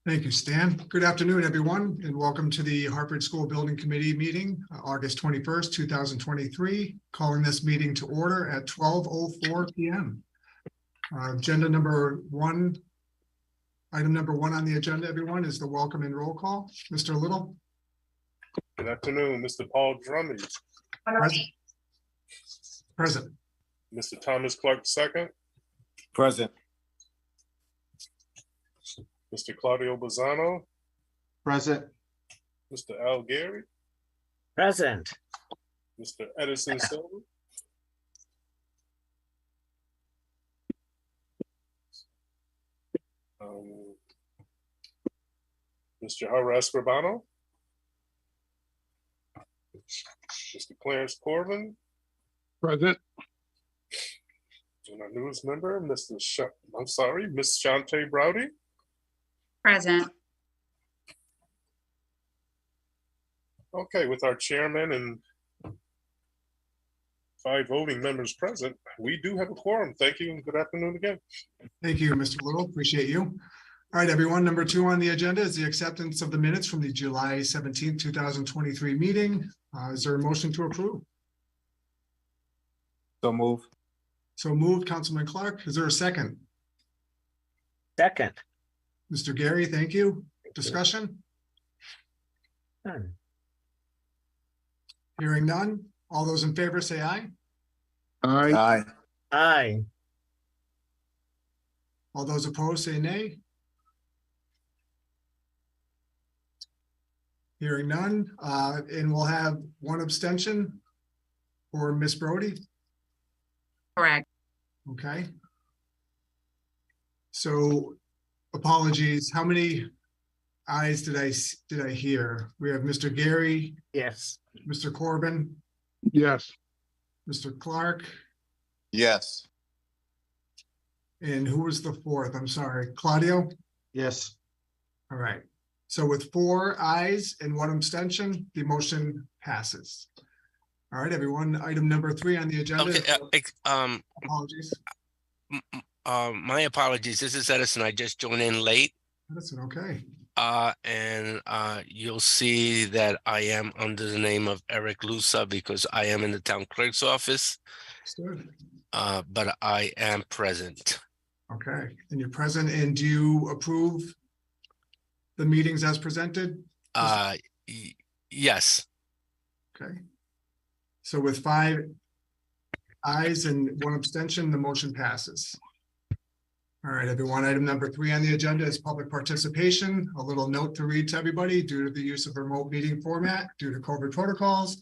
Thank you, Stan. Good afternoon, everyone, and welcome to the Hartford School Building Committee meeting, August 21st, 2023, calling this meeting to order at 12:04 p.m. Agenda number one, item number one on the agenda, everyone, is the welcome and roll call. Mr. Little. Good afternoon, Mr. Paul Drummond. Present. Present. Mr. Thomas Clark II. Present. Mr. Claudio Bazzano. Present. Mr. Al Gary. Present. Mr. Edison Silva. Mr. Hara Escribano. Mr. Clarence Corbin. Present. And our newest member, Miss Shante Browdy. Present. Okay, with our chairman and 5 voting members present, we do have a quorum. Thank you and good afternoon again. Thank you, Mr. Little. Appreciate you. All right, everyone. Number 2 on the agenda is the acceptance of the minutes from the July 17th, 2023 meeting. Is there a motion to approve? So move. So moved, Councilman Clark. Is there a second? Second. Mr. Gary, thank you. Discussion? None. Hearing none. All those in favor say aye. Aye. Aye. Aye. All those opposed say nay. Hearing none. And we'll have 1 abstention for Ms. Brody. Correct. Okay. So apologies. How many ayes did I hear? We have Mr. Gary, Yes. Mr. Corbin, Yes. Mr. Clark, Yes. and who was the 4th? I'm sorry, Claudio? Yes. All right. So with 4 ayes and 1 abstention, the motion passes. All right, everyone. Item number 3 on the agenda. Okay, Apologies. my apologies. This is Edison. I just joined in late. Edison, okay. And you'll see that I am under the name of Eric Lusa because I am in the town clerk's office. Understood. But I am present. Okay, and you're present, and do you approve the meetings as presented? Yes. Okay. So with 5 ayes and 1 abstention, the motion passes. All right, everyone. Item number 3 on the agenda is public participation. A little note to read to everybody: due to the use of remote meeting format, due to COVID protocols,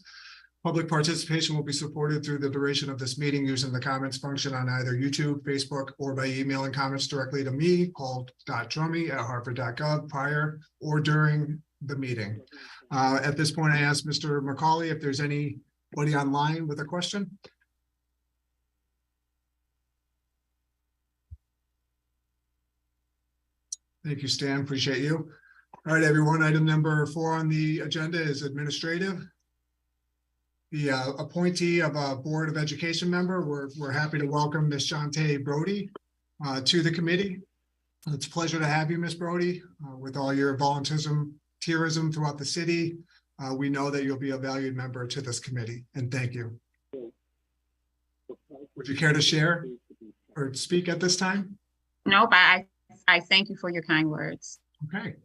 public participation will be supported through the duration of this meeting using the comments function on either YouTube, Facebook, or by emailing comments directly to me, paul.drummy@hartford.gov prior or during the meeting. At this point, I ask Mr. McCauley if there's anybody online with a question. Thank you, Stan. Appreciate you. All right, everyone. Item number 4 on the agenda is administrative. The appointee of a Board of Education member, we're happy to welcome Ms. Shante Brody to the committee. It's a pleasure to have you, Ms. Brody. With all your volunteerism throughout the city, we know that you'll be a valued member to this committee, and thank you. Would you care to share or speak at this time? Nope, I thank you for your kind words. Okay.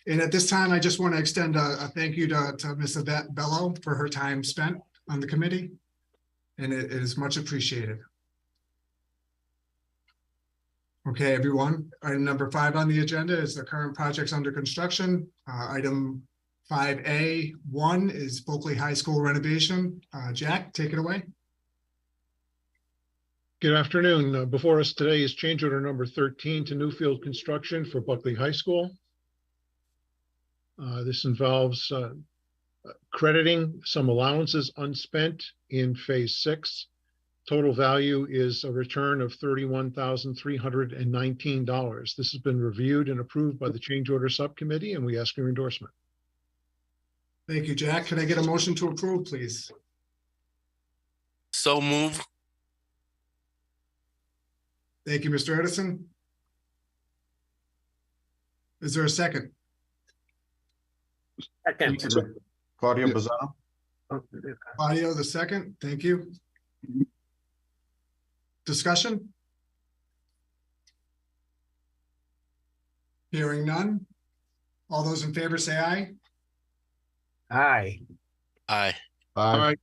And at this time, I just want to extend a thank you to Ms. Yvette Bello for her time spent on the committee, and it is much appreciated. Okay, everyone. Item number 5 on the agenda is the current projects under construction. Item 5A1 is Bulkley High School renovation. Jack, take it away. Good afternoon. Before us today is change order number 13 to Newfield Construction for Buckley High School. This involves crediting some allowances unspent in phase 6. Total value is a return of $31,319. This has been reviewed and approved by the change order subcommittee, and we ask your endorsement. Thank you, Jack. Can I get a motion to approve, please? So move. Thank you, Mr. Edison. Is there a second? Second. Claudio Yeah. Bazzano? Audio, the second. Thank you. Discussion? Hearing none. All those in favor say aye. Aye. Aye. Aye.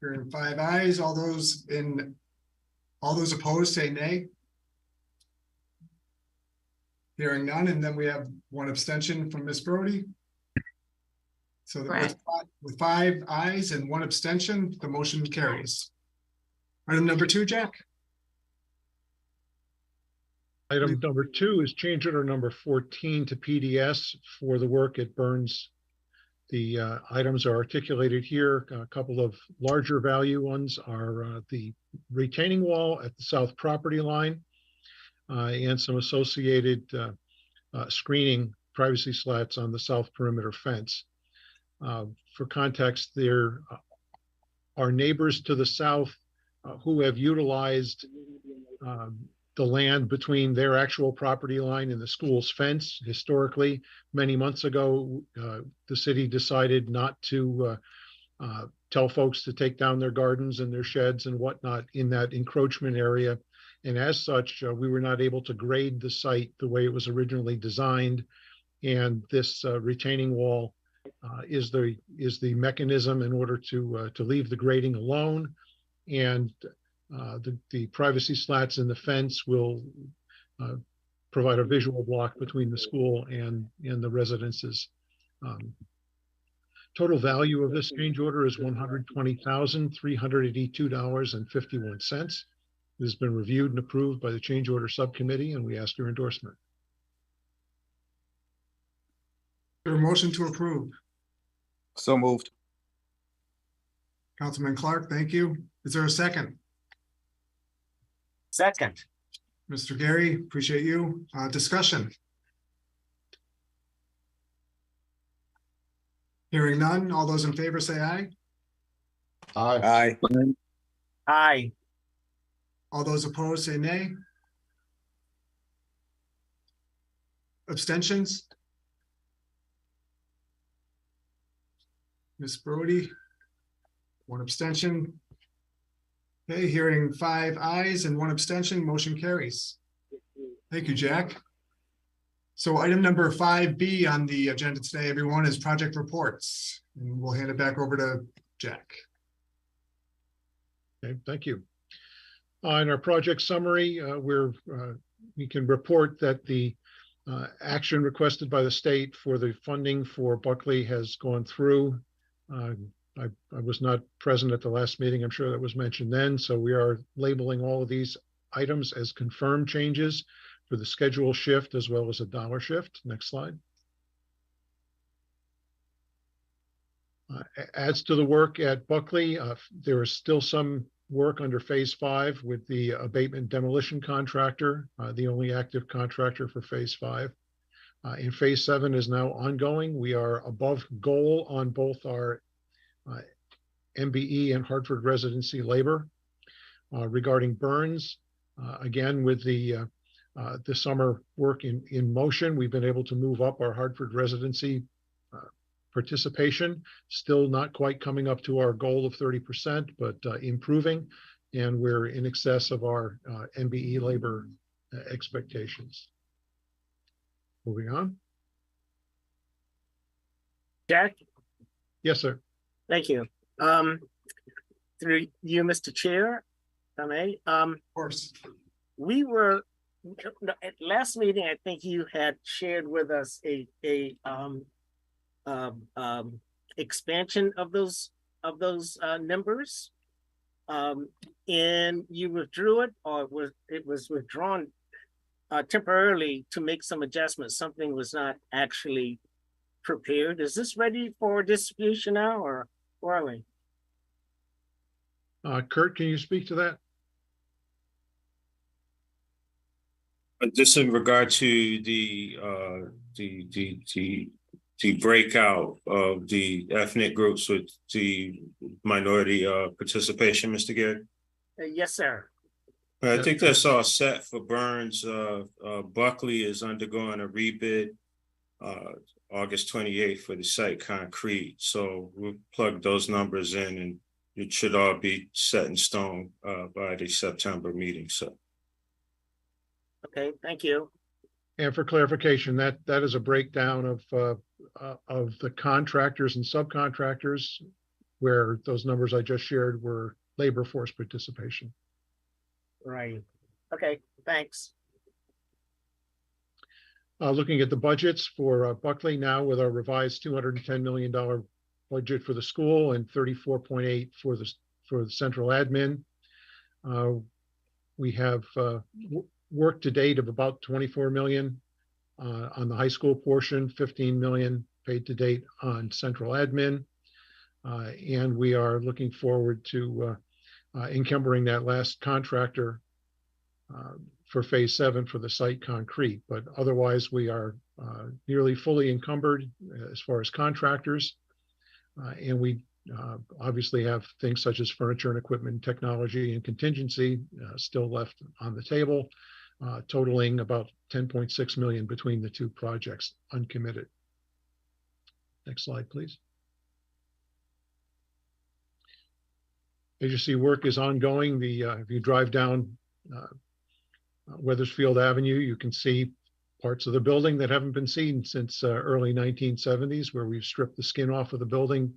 Hearing 5 ayes. All those opposed say nay. Hearing none, and then we have 1 abstention from Ms. Brody. So Correct. with 5 ayes and 1 abstention, the motion carries. Item number 2, Jack. Item number 2 is change order number 14 to PDS for the work at Burns. The items are articulated here. A couple of larger value ones are the retaining wall at the south property line and some associated screening privacy slats on the south perimeter fence. For context, there are neighbors to the south who have utilized the land between their actual property line and the school's fence. Historically, many months ago, the city decided not to tell folks to take down their gardens and their sheds and whatnot in that encroachment area. And as such, we were not able to grade the site the way it was originally designed. And this retaining wall is the mechanism in order to leave the grading alone. And the privacy slats in the fence will provide a visual block between the school and the residences. Total value of this change order is $120,382.51. It has been reviewed and approved by the change order subcommittee, and we ask your endorsement. There a motion to approve? So moved. Councilman Clark, thank you. Is there a second? Second. Mr. Gary, appreciate you. Discussion? Hearing none. All those in favor say aye. Aye. Aye. All those opposed say nay. Abstentions? Ms. Brody, 1 abstention. Okay, hearing 5 ayes and 1 abstention, motion carries. Thank you, Jack. So item number 5B on the agenda today, everyone, is project reports. And we'll hand it back over to Jack. Okay, thank you. In our project summary, we can report that the action requested by the state for the funding for Buckley has gone through. I was not present at the last meeting. I'm sure that was mentioned then. So we are labeling all of these items as confirmed changes for the schedule shift as well as a dollar shift. Next slide. As to the work at Buckley, there is still some work under phase 5 with the abatement demolition contractor, the only active contractor for phase 5. And phase 7 is now ongoing. We are above goal on both our MBE and Hartford residency labor. Regarding Burns, again, with the summer work in motion, we've been able to move up our Hartford residency participation. Still not quite coming up to our goal of 30%, but improving. And we're in excess of our MBE labor expectations. Moving on. Jack? Yes, sir. Thank you. Through you, Mr. Chair, if I may. Of course. We were at last meeting. I think you had shared with us a expansion of those numbers, and you withdrew it, or it was withdrawn temporarily to make some adjustments. Something was not actually prepared. Is this ready for distribution now, or are we? Kurt, can you speak to that? Just in regard to the breakout of the ethnic groups with the minority participation, Mr. Gary? Yes, sir. I Yeah. think that's all set for Burns. Buckley is undergoing a rebid August 28th for the site concrete. So we'll plug those numbers in and it should all be set in stone by the September meeting. So. Okay, thank you. And for clarification, that is a breakdown of the contractors and subcontractors, where those numbers I just shared were labor force participation. Right. Okay, thanks. Looking at the budgets for Buckley now with our revised $210 million budget for the school and 34.8 for the central admin. We have work to date of about 24 million on the high school portion, 15 million paid to date on central admin. And we are looking forward to encumbering that last contractor for phase 7 for the site concrete, but otherwise we are nearly fully encumbered as far as contractors. And we obviously have things such as furniture and equipment, technology and contingency still left on the table, totaling about 10.6 million between the two projects uncommitted. Next slide, please. As you see, work is ongoing. If you drive down Weathersfield Avenue, you can see parts of the building that haven't been seen since early 1970s, where we've stripped the skin off of the building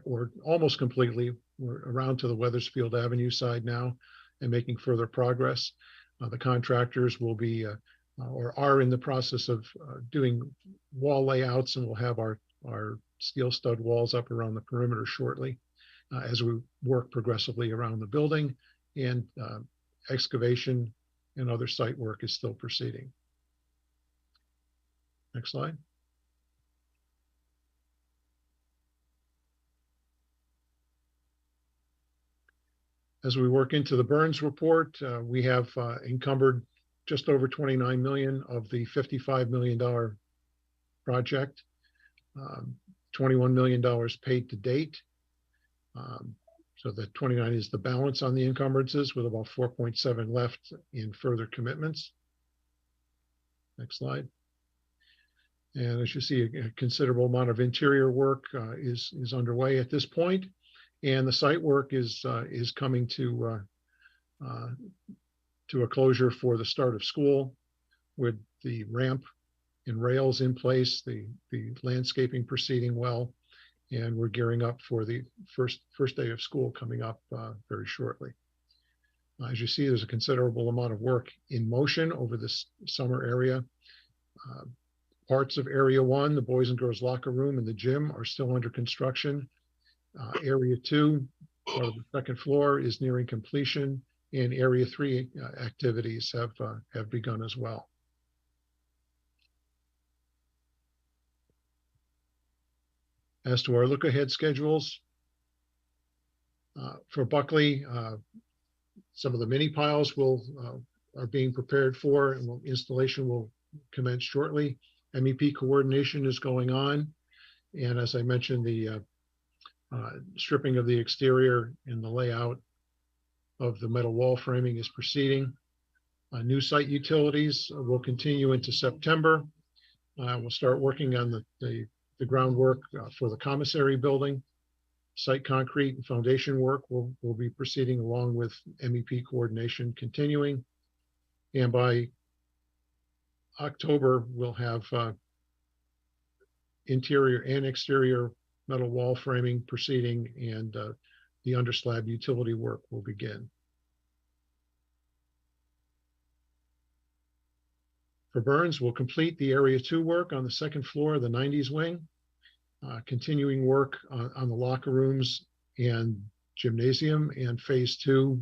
or almost completely. We're around to the Weathersfield Avenue side now and making further progress. The contractors will be or are in the process of doing wall layouts, and we'll have our steel stud walls up around the perimeter shortly as we work progressively around the building, and excavation and other site work is still proceeding. Next slide. As we work into the Burns report, we have encumbered just over 29 million of the $55 million project, $21 million paid to date. So the 29 is the balance on the encumbrances, with about 4.7 left in further commitments. Next slide. And as you see, a considerable amount of interior work is underway at this point, and the site work is coming to a closure for the start of school, with the ramp and rails in place, the landscaping proceeding well, and we're gearing up for the first day of school coming up very shortly. As you see, there's a considerable amount of work in motion over this summer area. Parts of Area 1, the boys and girls locker room and the gym, are still under construction. Area 2, part of the second floor, is nearing completion, and Area 3 activities have begun as well. As to our look ahead schedules, for Buckley, some of the mini piles are being prepared for, and installation will commence shortly. MEP coordination is going on, and as I mentioned, the stripping of the exterior and the layout of the metal wall framing is proceeding. New site utilities will continue into September. We'll start working on the groundwork for the commissary building. Site concrete and foundation work will be proceeding along with MEP coordination continuing. And by October, we'll have interior and exterior metal wall framing proceeding, and the underslab utility work will begin. For Burns, we'll complete the Area 2 work on the second floor of the 90s wing, continuing work on the locker rooms and gymnasium, and phase 3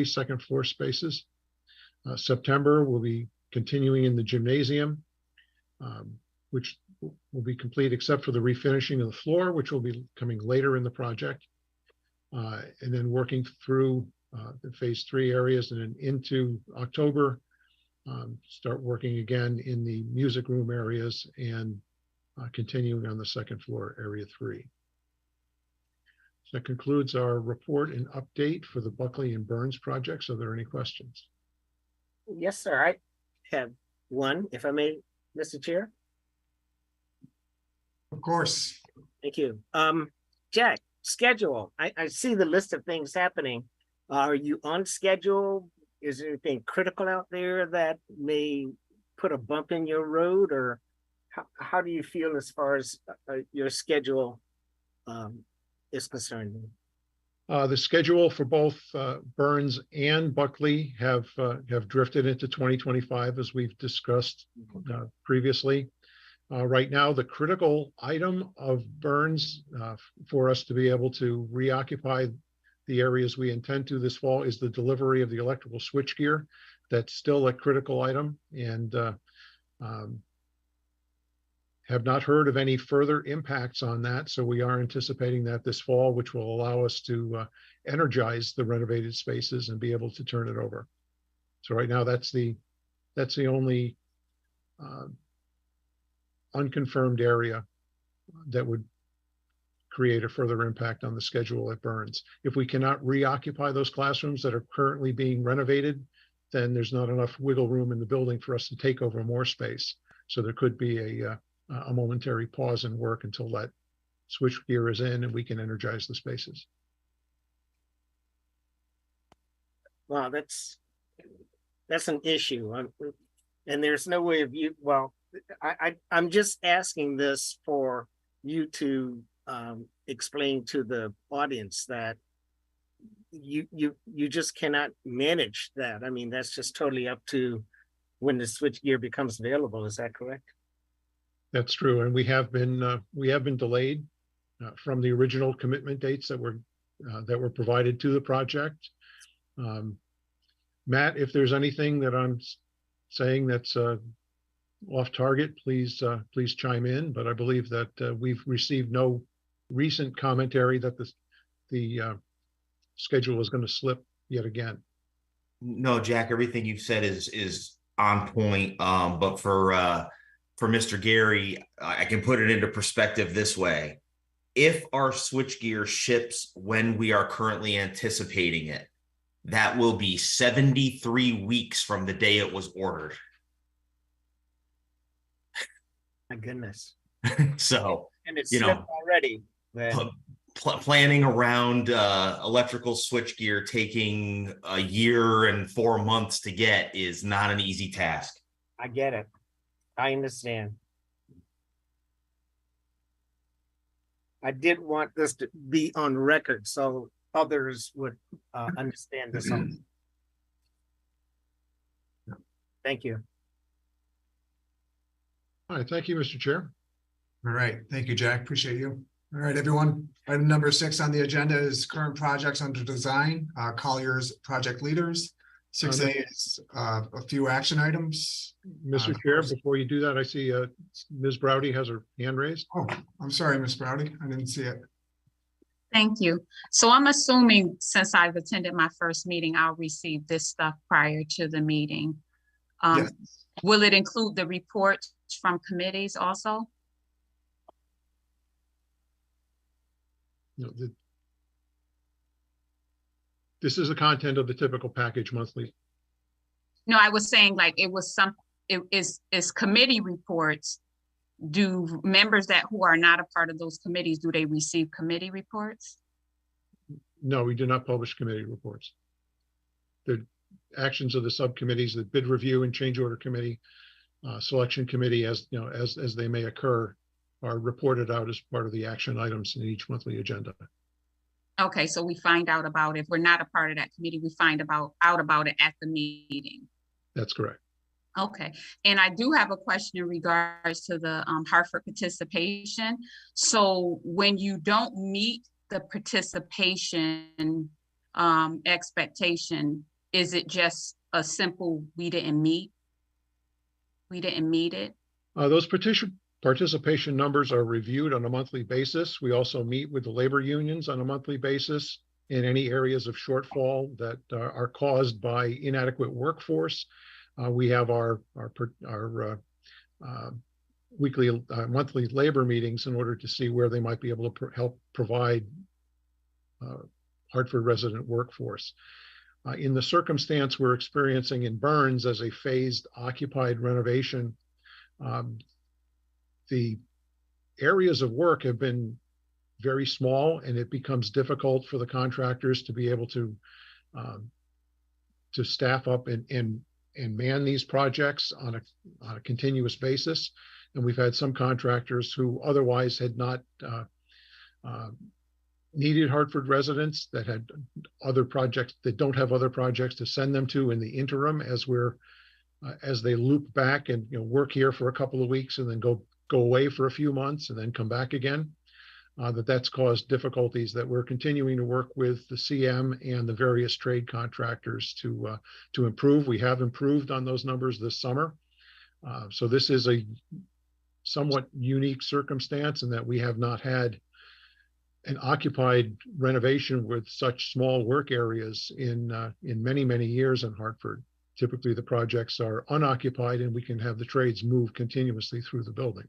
second floor spaces. September, we'll be continuing in the gymnasium, which will be complete except for the refinishing of the floor, which will be coming later in the project. And then working through the phase 3 areas, and then into October, start working again in the music room areas, and continuing on the second floor, Area 3. That concludes our report and update for the Buckley and Burns projects. Are there any questions? Yes, sir. I have one, if I may, Mr. Chair. Of course. Thank you. Jack, schedule. I see the list of things happening. Are you on schedule? Is there anything critical out there that may put a bump in your road, or how do you feel as far as your schedule is concerned? The schedule for both Burns and Buckley have drifted into 2025, as we've discussed previously. Right now, the critical item of Burns for us to be able to reoccupy the areas we intend to this fall is the delivery of the electrical switchgear. That's still a critical item, and have not heard of any further impacts on that. So we are anticipating that this fall, which will allow us to energize the renovated spaces and be able to turn it over. So right now, that's the only unconfirmed area that would create a further impact on the schedule at Burns. If we cannot reoccupy those classrooms that are currently being renovated, then there's not enough wiggle room in the building for us to take over more space. So there could be a momentary pause in work until that switchgear is in and we can energize the spaces. Wow, that's an issue. And there's no way of you, well, I'm just asking this for you to explain to the audience that you just cannot manage that. I mean, that's just totally up to when the switchgear becomes available. Is that correct? That's true, and we have been delayed from the original commitment dates that were provided to the project. Matt, if there's anything that I'm saying that's off target, please chime in. But I believe that we've received no recent commentary that the schedule is going to slip yet again. No, Jack, everything you've said is on point. But for Mr. Gary, I can put it into perspective this way. If our switchgear ships when we are currently anticipating it, that will be 73 weeks from the day it was ordered. My goodness. So, and it's already. Planning around electrical switchgear taking a year and 4 months to get is not an easy task. I get it. I understand. I did want this to be on record so others would understand this. Thank you. All right, thank you, Mr. Chair. All right, thank you, Jack. Appreciate you. All right, everyone. Item number 6 on the agenda is current projects under design, Collier's project leaders. 6A is a few action items. Mr. Chair, before you do that, I see Ms. Browdy has her hand raised. Oh, I'm sorry, Ms. Browdy. I didn't see it. Thank you. So I'm assuming since I've attended my first meeting, I'll receive this stuff prior to the meeting. Yes. Will it include the reports from committees also? No, this is the content of the typical package monthly. No, I was saying like it was it is committee reports. Do members who are not a part of those committees, do they receive committee reports? No, we do not publish committee reports. The actions of the subcommittees, the bid review and change order committee, selection committee, as you know, as they may occur, are reported out as part of the action items in each monthly agenda. Okay, so we find out about it. If we're not a part of that committee, we find out about it at the meeting. That's correct. Okay, and I do have a question in regards to the Hartford participation. So when you don't meet the participation expectation, is it just a simple we didn't meet it? Those participation numbers are reviewed on a monthly basis. We also meet with the labor unions on a monthly basis in any areas of shortfall that are caused by inadequate workforce. We have our monthly labor meetings in order to see where they might be able to help provide Hartford resident workforce. In the circumstance we're experiencing in Burns as a phased occupied renovation, the areas of work have been very small, and it becomes difficult for the contractors to be able to staff up and man these projects on a continuous basis. And we've had some contractors who otherwise had not needed Hartford residents that had other projects that don't have other projects to send them to in the interim as they loop back and work here for a couple of weeks and then go away for a few months and then come back again. That's caused difficulties that we're continuing to work with the CM and the various trade contractors to improve. We have improved on those numbers this summer. So this is a somewhat unique circumstance in that we have not had an occupied renovation with such small work areas in many, many years in Hartford. Typically, the projects are unoccupied and we can have the trades move continuously through the building.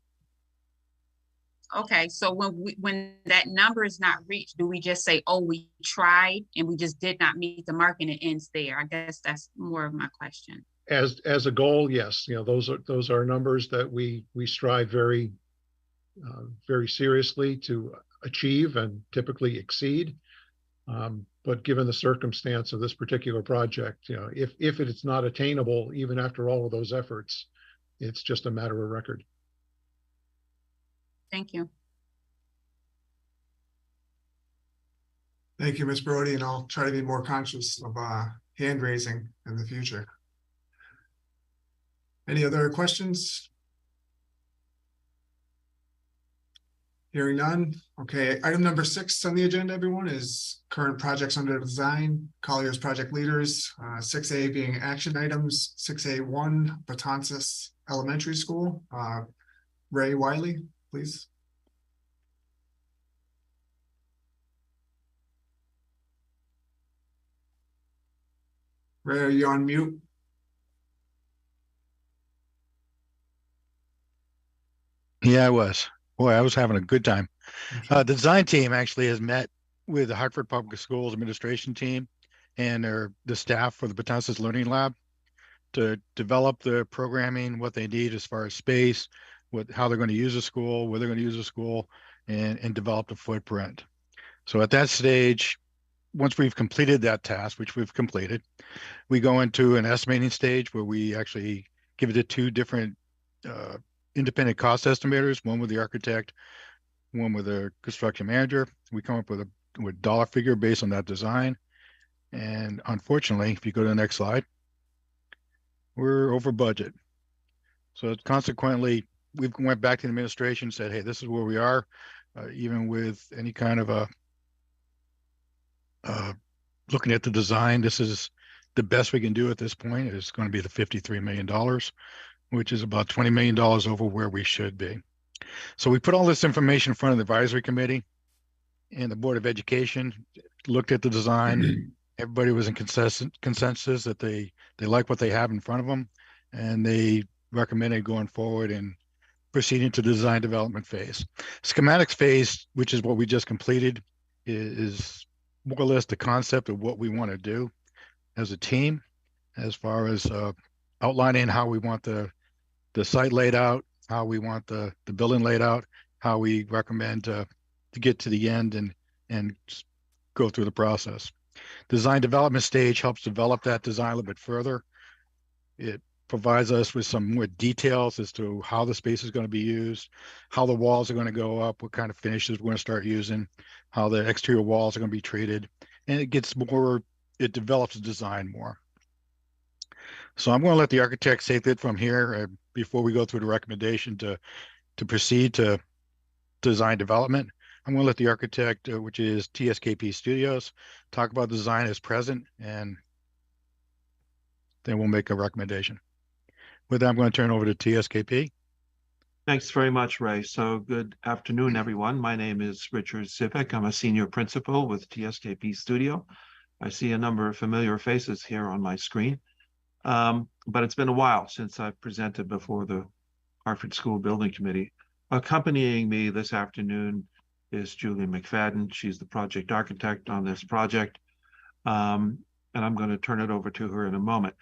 Okay, so when that number is not reached, do we just say, oh, we tried and we just did not meet the mark and it ends there? I guess that's more of my question. As a goal, yes, those are numbers that we strive very seriously to achieve and typically exceed. But given the circumstance of this particular project, if it is not attainable, even after all of those efforts, it's just a matter of record. Thank you. Thank you, Ms. Brody, and I'll try to be more conscious of hand raising in the future. Any other questions? Hearing none. Okay, item number 6 on the agenda, everyone, is current projects under design, Collier's project leaders, 6A being action items, 6A1, Betances Elementary School. Ray Wiley, please. Ray, are you on mute? Yeah, I was. Boy, I was having a good time. The design team actually has met with the Hartford Public Schools administration team and the staff for the Betances Learning Lab to develop the programming, what they need as far as space, how they're going to use the school, where they're going to use the school, and develop the footprint. So at that stage, once we've completed that task, which we've completed, we go into an estimating stage where we actually give it to 2 different independent cost estimators, one with the architect, one with a construction manager. We come up with a dollar figure based on that design. And unfortunately, if you go to the next slide, we're over budget. So consequently, we went back to the administration and said, hey, this is where we are. Even with any kind of looking at the design, this is the best we can do at this point. It's going to be the $53 million, which is about $20 million over where we should be. So we put all this information in front of the advisory committee and the Board of Education, looked at the design. Everybody was in consensus that they like what they have in front of them, and they recommended going forward and proceeding to the design development phase. Schematics phase, which is what we just completed, is more or less the concept of what we want to do as a team, as far as outlining how we want the site laid out, how we want the building laid out, how we recommend to get to the end and go through the process. Design development stage helps develop that design a little bit further. It provides us with some more details as to how the space is going to be used, how the walls are going to go up, what kind of finishes we're going to start using, how the exterior walls are going to be treated, and it develops the design more. So I'm going to let the architect take it from here before we go through the recommendation to proceed to design development. I'm going to let the architect, which is TSKP Studios, talk about design as present, and then we'll make a recommendation. With that, I'm going to turn over to TSKP. Thanks very much, Ray. So good afternoon, everyone. My name is Richard Civic. I'm a senior principal with TSKP Studio. I see a number of familiar faces here on my screen. But it's been a while since I've presented before the Hartford School Building Committee. Accompanying me this afternoon is Julie McFadden. She's the project architect on this project. And I'm going to turn it over to her in a moment.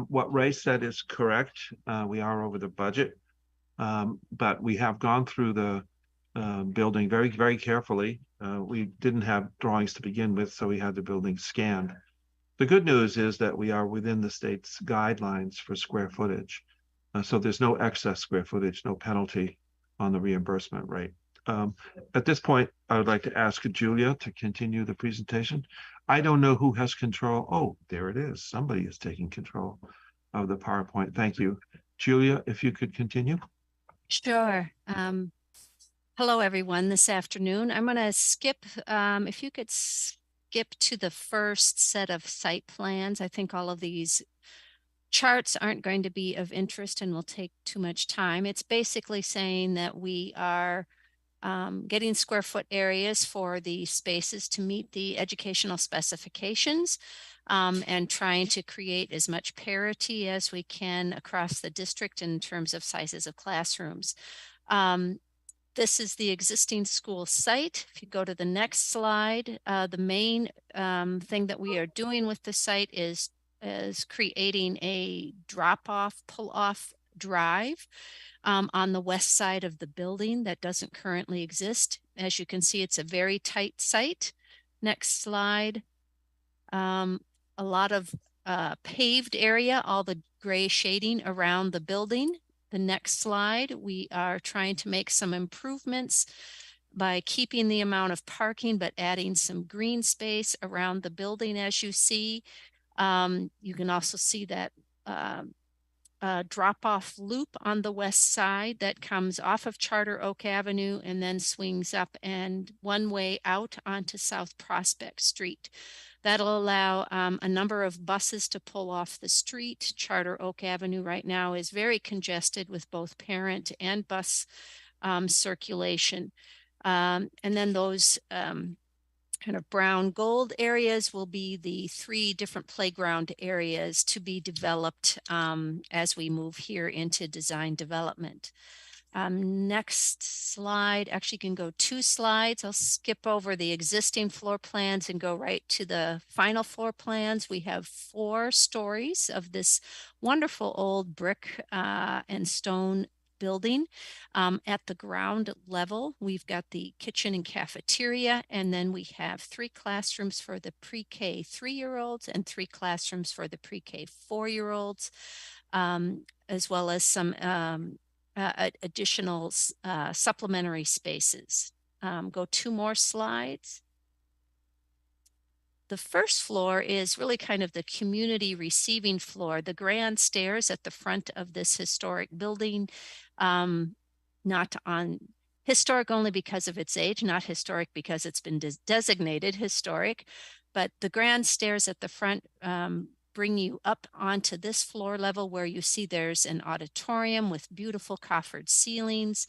What Ray said is correct. We are over the budget, but we have gone through the building very, very carefully. We didn't have drawings to begin with, so we had the building scanned. The good news is that we are within the state's guidelines for square footage. So there's no excess square footage, no penalty on the reimbursement rate. At this point, I would like to ask Julia to continue the presentation. I don't know who has control. Oh, there it is. Somebody is taking control of the PowerPoint. Thank you. Julia, if you could continue. Sure. Hello, everyone, this afternoon. I'm going to skip, if you could skip to the first set of site plans. I think all of these charts aren't going to be of interest and will take too much time. It's basically saying that we are getting square foot areas for the spaces to meet the educational specifications and trying to create as much parity as we can across the district in terms of sizes of classrooms. This is the existing school site. If you go to the next slide, the main thing that we are doing with the site is creating a drop-off, pull-off drive on the west side of the building that doesn't currently exist. As you can see, it's a very tight site. Next slide. A lot of paved area, all the gray shading around the building. The next slide, we are trying to make some improvements by keeping the amount of parking, but adding some green space around the building, as you see. You can also see that drop-off loop on the west side that comes off of Charter Oak Avenue and then swings up and one way out onto South Prospect Street. That'll allow a number of buses to pull off the street. Charter Oak Avenue right now is very congested with both parent and bus circulation. And then those kind of brown gold areas will be the 3 different playground areas to be developed as we move here into design development. Next slide, actually you can go 2 slides. I'll skip over the existing floor plans and go right to the final floor plans. We have 4 stories of this wonderful old brick and stone building. At the ground level, we've got the kitchen and cafeteria, and then we have 3 classrooms for the pre-K 3-year-olds and 3 classrooms for the pre-K 4-year-olds, as well as some additional supplementary spaces. Go 2 more slides. The first floor is really kind of the community receiving floor, the grand stairs at the front of this historic building, not on historic only because of its age, not historic because it's been designated historic, but the grand stairs at the front bring you up onto this floor level where you see there's an auditorium with beautiful coffered ceilings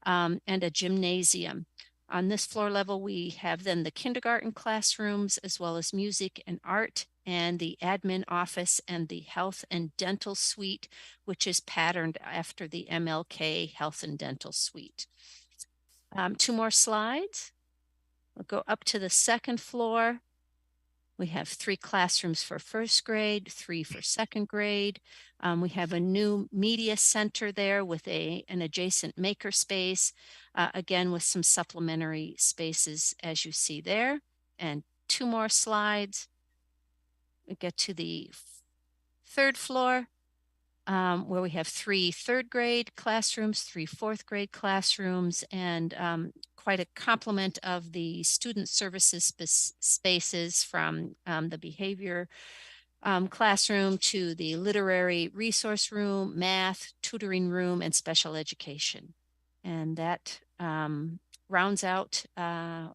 and a gymnasium. On this floor level, we have then the kindergarten classrooms, as well as music and art, and the admin office and the health and dental suite, which is patterned after the MLK health and dental suite. 2 more slides. We'll go up to the second floor. We have 3 classrooms for first grade, 3 for second grade. We have a new media center there with an adjacent maker space, again with some supplementary spaces as you see there. And 2 more slides. We get to the third floor, where we have 3 third grade classrooms, 3 fourth grade classrooms, and quite a complement of the student services spaces from the behavior classroom to the literary resource room, math, tutoring room, and special education. And that rounds out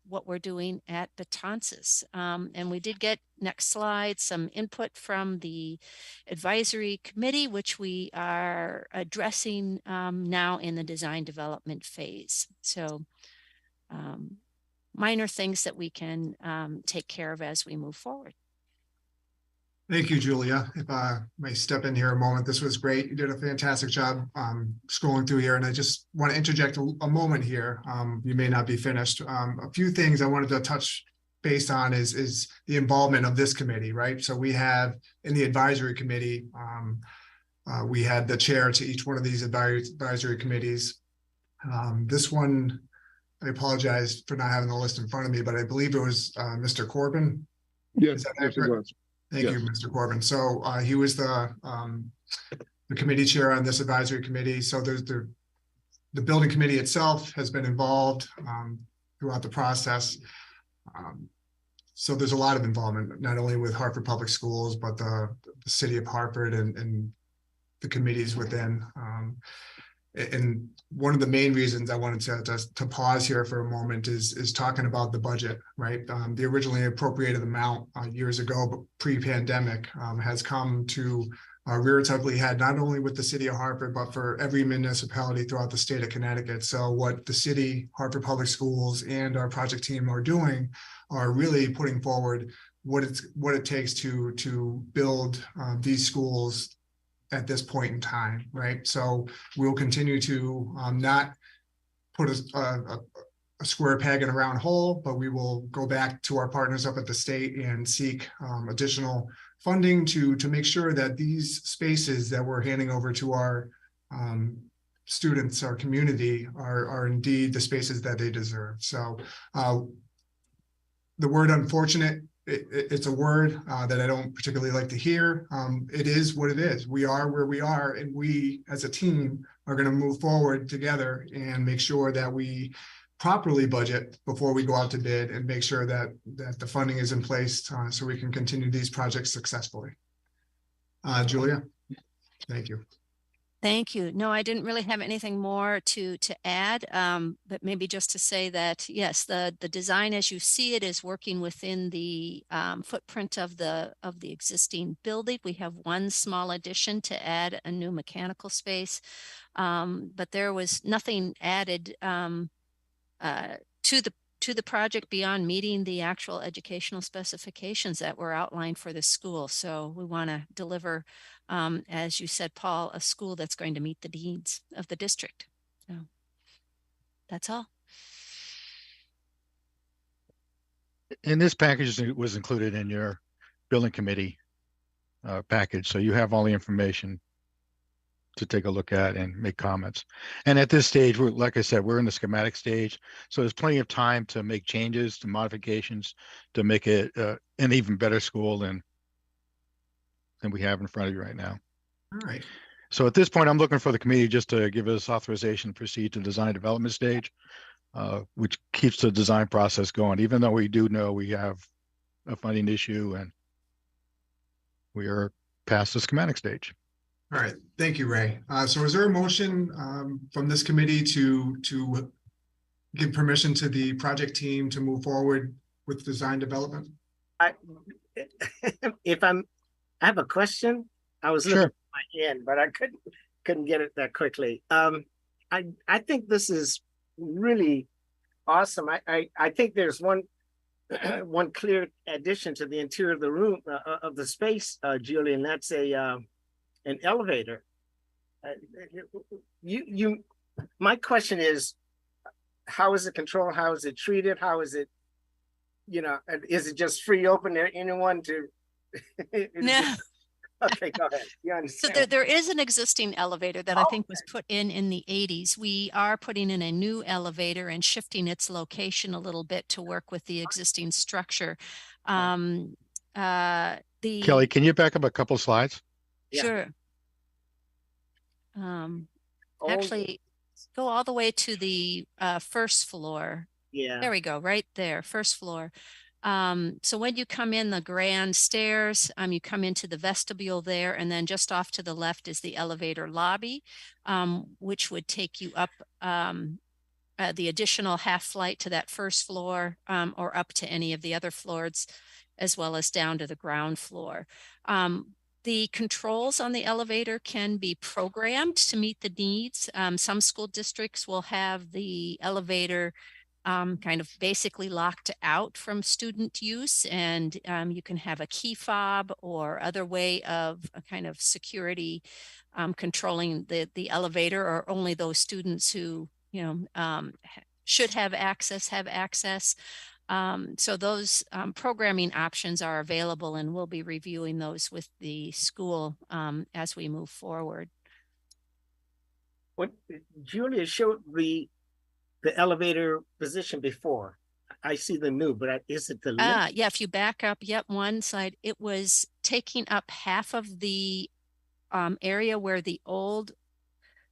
what we're doing at Betances. And we did get, next slide, some input from the advisory committee, which we are addressing now in the design development phase. So minor things that we can take care of as we move forward. Thank you, Julia. If I may step in here a moment, this was great. You did a fantastic job scrolling through here, and I just want to interject a moment here. You may not be finished. A few things I wanted to touch base on is the involvement of this committee, right? So we have in the advisory committee, we had the chair to each one of these advisory committees. This one, I apologize for not having the list in front of me, but I believe it was Mr. Corbin. Yes, yes, it was. Thank you, Mr. Corbin. So he was the committee chair on this advisory committee. So there's the building committee itself has been involved throughout the process. So there's a lot of involvement, not only with Hartford Public Schools, but the city of Hartford and the committees within. And one of the main reasons I wanted to pause here for a moment is talking about the budget, right? The originally appropriated amount years ago, but pre-pandemic has come to rear its ugly head, not only with the city of Hartford, but for every municipality throughout the state of Connecticut. So what the city, Hartford Public Schools, and our project team are doing are really putting forward what it takes to build these schools at this point in time, right? So we'll continue to not put a square peg in a round hole, but we will go back to our partners up at the state and seek additional funding to make sure that these spaces that we're handing over to our students, our community, are indeed the spaces that they deserve. So the word unfortunate, it's a word that I don't particularly like to hear. It is what it is. We are where we are, and we as a team are going to move forward together and make sure that we properly budget before we go out to bid and make sure that the funding is in place so we can continue these projects successfully. Julia, thank you. Thank you. No, I didn't really have anything more to add, but maybe just to say that, yes, the design as you see it is working within the footprint of the existing building. We have one small addition to add a new mechanical space, but there was nothing added to the project beyond meeting the actual educational specifications that were outlined for the school. So we want to deliver, as you said, Paul, a school that's going to meet the needs of the district. So that's all. And this package was included in your building committee package. So you have all the information to take a look at and make comments. And at this stage, like I said, we're in the schematic stage. So there's plenty of time to make changes, to modifications, to make it an even better school than we have in front of you right now. All right. So at this point, I'm looking for the committee just to give us authorization to proceed to design development stage, which keeps the design process going, even though we do know we have a funding issue and we are past the schematic stage. All right, thank you, Ray. So is there a motion from this committee to give permission to the project team to move forward with design development? I have a question. I was looking at my hand, but I couldn't get it that quickly. I think this is really awesome. I think there's one clear addition to the interior of the room of the space, Julie, and that's an elevator. My question is, how is it controlled? How is it treated? How is it, is it just free open to anyone to? No. Okay, go ahead. You understand. So there is an existing elevator that I think was put in the 80s. We are putting in a new elevator and shifting its location a little bit to work with the existing structure. Kelly, can you back up a couple slides? Sure. Actually, go all the way to the first floor. Yeah. There we go, right there, first floor. So when you come in the grand stairs, you come into the vestibule there, and then just off to the left is the elevator lobby, which would take you up the additional half flight to that first floor, or up to any of the other floors, as well as down to the ground floor. The controls on the elevator can be programmed to meet the needs. Some school districts will have the elevator kind of basically locked out from student use, and you can have a key fob or other way of a kind of security controlling the elevator, or only those students who should have access have access. So those programming options are available, and we'll be reviewing those with the school as we move forward. What Julia showed the elevator position before. I see the new, but is it the lift? Yeah, if you back up, yep, one side, it was taking up half of the area where the old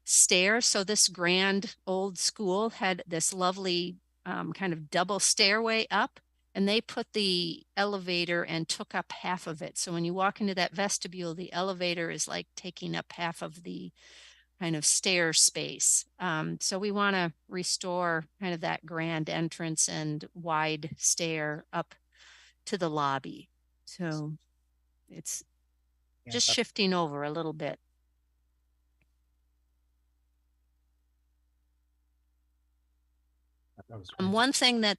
stairs. So this grand old school had this lovely kind of double stairway up, and they put the elevator and took up half of it. So when you walk into that vestibule, the elevator is like taking up half of the kind of stair space. So we want to restore kind of that grand entrance and wide stair up to the lobby. So it's just shifting over a little bit. One thing that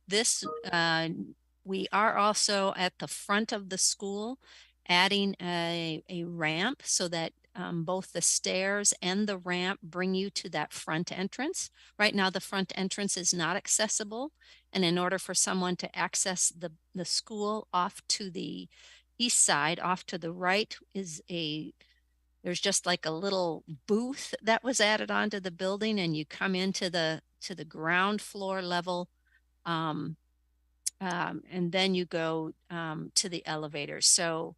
we are also at the front of the school adding a ramp so that both the stairs and the ramp bring you to that front entrance. Right now, the front entrance is not accessible. And in order for someone to access the school off to the east side, off to the right there's just like a little booth that was added onto the building, and you come into the ground floor level. And then you go to the elevator. So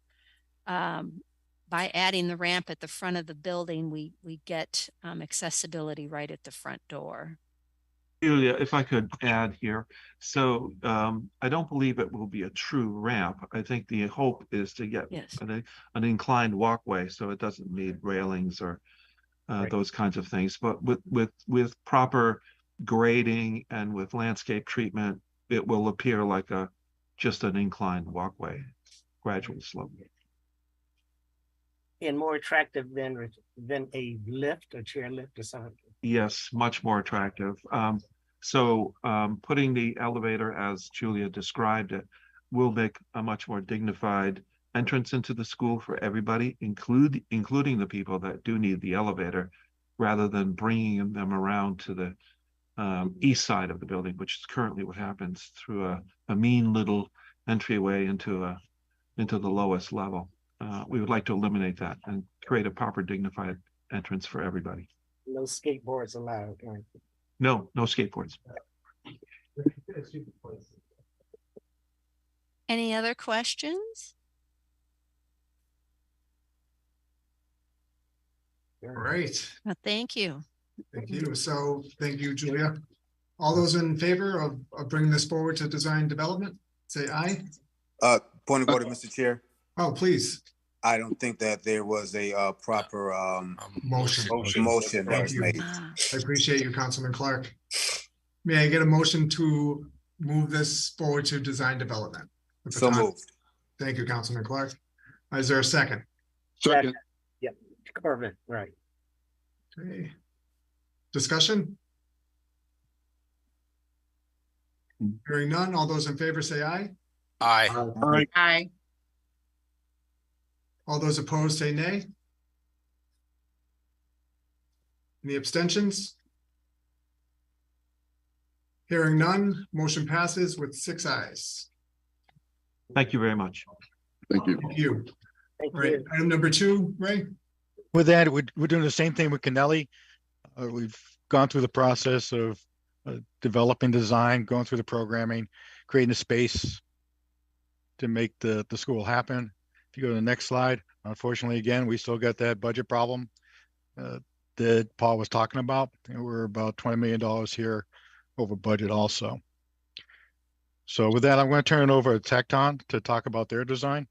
by adding the ramp at the front of the building, we get accessibility right at the front door. Julia, if I could add here. So I don't believe it will be a true ramp. I think the hope is to get an inclined walkway, so it doesn't need railings or those kinds of things. But with proper grading and with landscape treatment, it will appear like just an inclined walkway, gradual slope. And more attractive than a lift or chair lift or something. Yes, much more attractive. So putting the elevator as Julia described it will make a much more dignified entrance into the school for everybody, including the people that do need the elevator, rather than bringing them around to the east side of the building, which is currently what happens through a mean little entryway into the lowest level. We would like to eliminate that and create a proper dignified entrance for everybody. No skateboards allowed. Right? No skateboards. Any other questions? All right. Well, thank you. Thank you. So thank you, Julia. All those in favor of bringing this forward to design development, say aye. Point of order, Mr. Chair. Oh, please. I don't think that there was a proper motion that was made. I appreciate you, Councilman Clark. May I get a motion to move this forward to design development? So moved. Thank you, Councilman Clark. Is there a second? Second. Yep, Corbin, right. Okay. Discussion? Hearing none, all those in favor say aye. Aye. Aye. Aye. All those opposed say nay. Any abstentions? Hearing none, motion passes with 6 ayes. Thank you very much. Thank you. Thank you. Thank Right, you. item number 2, Ray. With that, we're doing the same thing with Kennelly. We've gone through the process of developing design, going through the programming, creating a space to make the school happen. If you go to the next slide, unfortunately, again, we still got that budget problem that Paul was talking about. And we're about $20 million here over budget also. So with that, I'm going to turn it over to Tecton to talk about their design.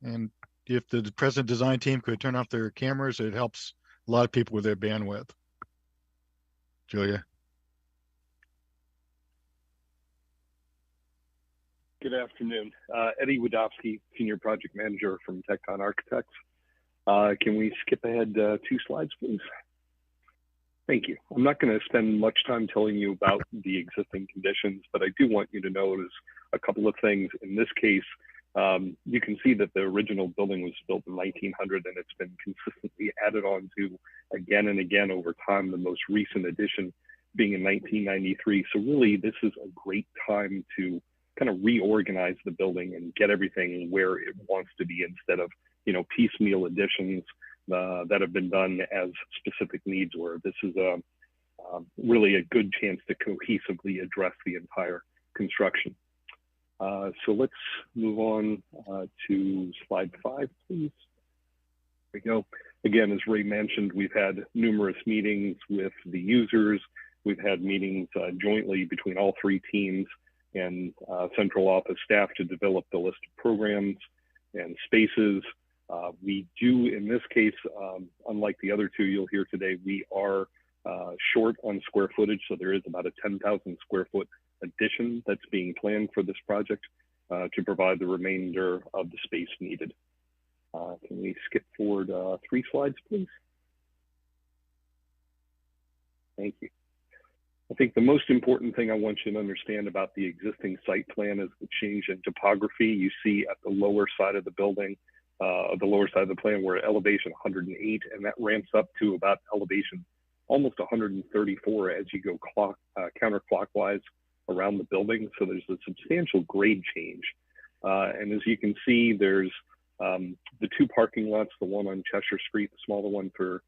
And if the present design team could turn off their cameras, it helps a lot of people with their bandwidth. Julia. Good afternoon. Eddie Wadowski, Senior Project Manager from Tecton Architects. Can we skip ahead 2 slides, please? Thank you. I'm not going to spend much time telling you about the existing conditions, but I do want you to notice a couple of things. In this case, you can see that the original building was built in 1900 and it's been consistently added on to again and again over time, the most recent addition being in 1993. So really, this is a great time to kind of reorganize the building and get everything where it wants to be instead of, you know, piecemeal additions that have been done as specific needs were. This is really a good chance to cohesively address the entire construction. So let's move on to slide 5, please. There we go. Again, as Ray mentioned, we've had numerous meetings with the users. We've had meetings jointly between all 3 teams and central office staff to develop the list of programs and spaces. We do, in this case, unlike the other 2 you'll hear today, we are short on square footage. So there is about a 10,000 square foot addition that's being planned for this project to provide the remainder of the space needed. Can we skip forward 3 slides, please? Thank you. I think the most important thing I want you to understand about the existing site plan is the change in topography. You see at the lower side of the building, the lower side of the plan, we're at elevation 108, and that ramps up to about elevation almost 134 as you go counterclockwise around the building. So there's a substantial grade change. And as you can see, there's the 2 parking lots, the one on Cheshire Street, the smaller one for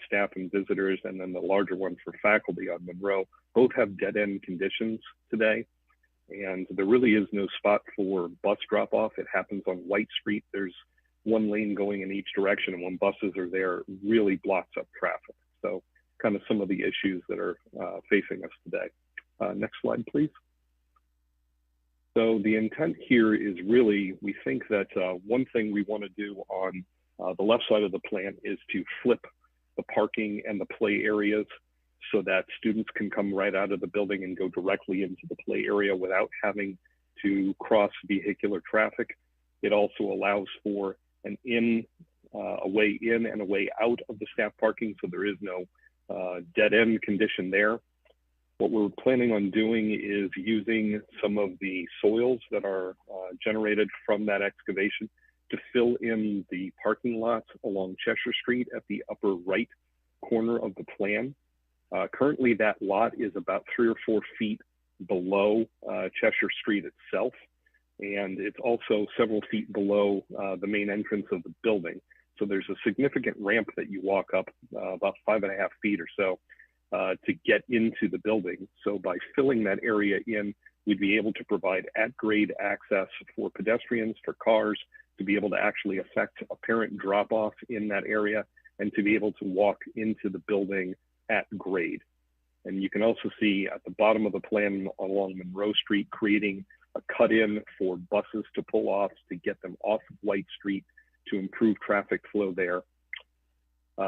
staff and visitors, and then the larger one for faculty on Monroe, both have dead-end conditions today. And there really is no spot for bus drop-off. It happens on White Street. There's 1 lane going in each direction, and when buses are there, it really blocks up traffic. So kind of some of the issues that are facing us today. Next slide, please. So the intent here is really, we think that one thing we want to do on the left side of the plan is to flip the parking and the play areas so that students can come right out of the building and go directly into the play area without having to cross vehicular traffic. It also allows for an a way in and a way out of the staff parking, so there is no dead end condition there. What we're planning on doing is using some of the soils that are generated from that excavation to fill in the parking lots along Cheshire Street at the upper right corner of the plan. Currently, that lot is about 3 or 4 feet below Cheshire Street itself, and it's also several feet below the main entrance of the building. So there's a significant ramp that you walk up about 5.5 feet or so to get into the building. So by filling that area in, we'd be able to provide at-grade access for pedestrians, for cars, to be able to actually effect a parent drop-off in that area and to be able to walk into the building at grade. And you can also see at the bottom of the plan along Monroe Street, creating a cut-in for buses to pull off to get them off of White Street to improve traffic flow there.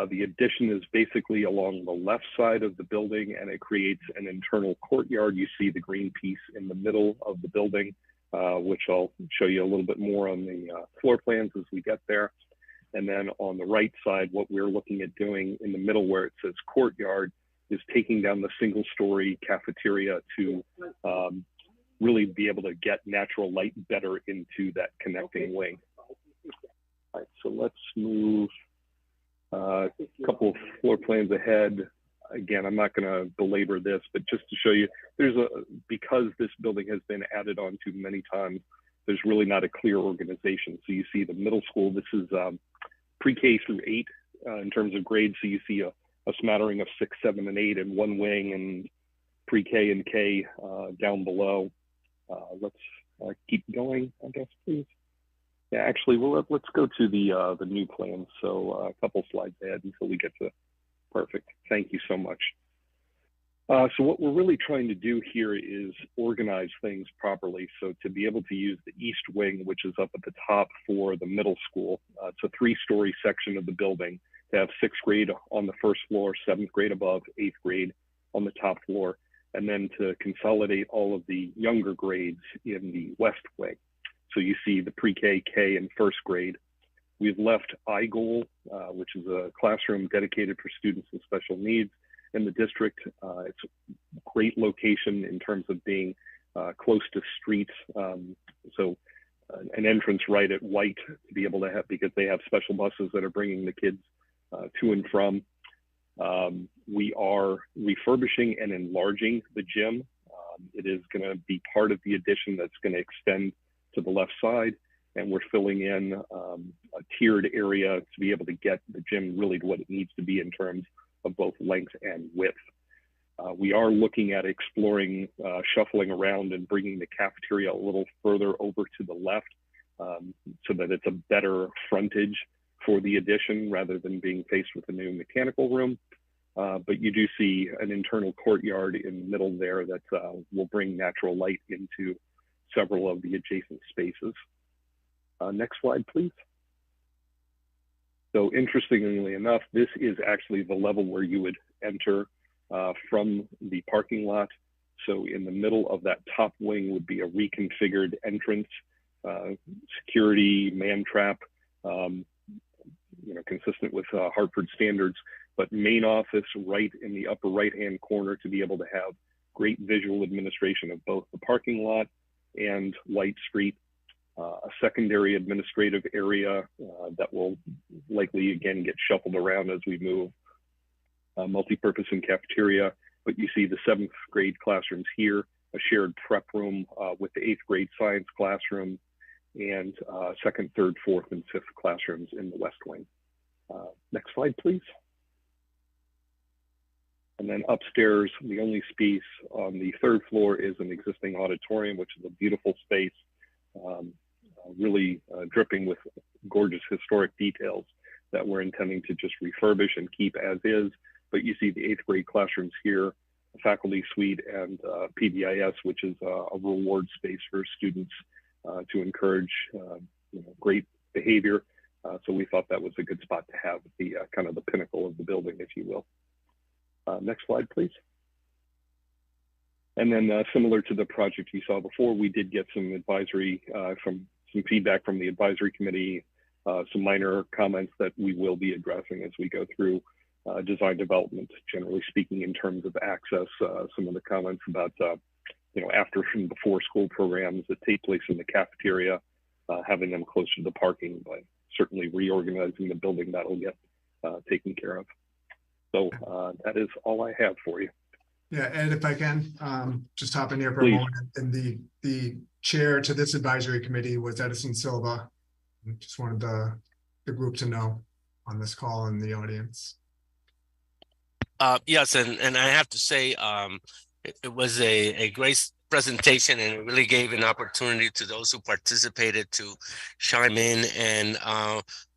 The addition is basically along the left side of the building, and it creates an internal courtyard. You see the green piece in the middle of the building, which I'll show you a little bit more on the floor plans as we get there. And then on the right side, what we're looking at doing in the middle where it says courtyard is taking down the single-story cafeteria to really be able to get natural light better into that connecting wing. All right, so let's move a couple of floor plans ahead. Again, I'm not going to belabor this, but just to show you, because this building has been added on to many times, there's really not a clear organization. So you see the middle school, this is pre-K through 8 in terms of grades. So you see a smattering of 6, 7, and 8 in one wing, and pre-K and K down below. Let's keep going, I guess, please. Yeah, actually, well, let's go to the new plan. So a couple slides ahead until we get to perfect. Thank you so much. So what we're really trying to do here is organize things properly. So to be able to use the east wing, which is up at the top for the middle school, it's a 3-story section of the building, to have 6th grade on the first floor, 7th grade above, 8th grade on the top floor, and then to consolidate all of the younger grades in the west wing. So you see the pre-K, K, and 1st grade. We've left iGoal, which is a classroom dedicated for students with special needs, in the district. It's a great location in terms of being close to streets. So an entrance right at White to be able to have, because they have special buses that are bringing the kids to and from. We are refurbishing and enlarging the gym. It is going to be part of the addition that's going to extend to the left side, and we're filling in a tiered area to be able to get the gym really to what it needs to be in terms of both length and width. We are looking at exploring shuffling around and bringing the cafeteria a little further over to the left so that it's a better frontage for the addition rather than being faced with a new mechanical room. But you do see an internal courtyard in the middle there that will bring natural light into several of the adjacent spaces. Next slide, please. So interestingly enough, this is actually the level where you would enter from the parking lot. So in the middle of that top wing would be a reconfigured entrance, security, man trap, consistent with Hartford standards, but main office right in the upper right-hand corner to be able to have great visual administration of both the parking lot and White Street. A secondary administrative area that will likely again get shuffled around as we move. Multi-purpose and cafeteria, but you see the 7th grade classrooms here, a shared prep room with the 8th grade science classroom, and 2nd, 3rd, 4th, and 5th classrooms in the west wing. Next slide, please. And then upstairs, the only space on the 3rd floor is an existing auditorium, which is a beautiful space, really dripping with gorgeous historic details that we're intending to just refurbish and keep as is. But you see the 8th grade classrooms here, a faculty suite, and PBIS, which is a reward space for students to encourage great behavior. So we thought that was a good spot to have the kind of the pinnacle of the building, if you will. Next slide, please. And then similar to the project you saw before, we did get some advisory some feedback from the advisory committee, some minor comments that we will be addressing as we go through design development, generally speaking, in terms of access, some of the comments about, after and before school programs that take place in the cafeteria, having them closer to the parking, but certainly reorganizing the building, that'll get taken care of. So that is all I have for you. Yeah, Ed, if I can, just hop in here for a moment. And the chair to this advisory committee was Edison Silva. Just wanted the group to know on this call in the audience. Yes, and I have to say, it was a great presentation, and it really gave an opportunity to those who participated to chime in. And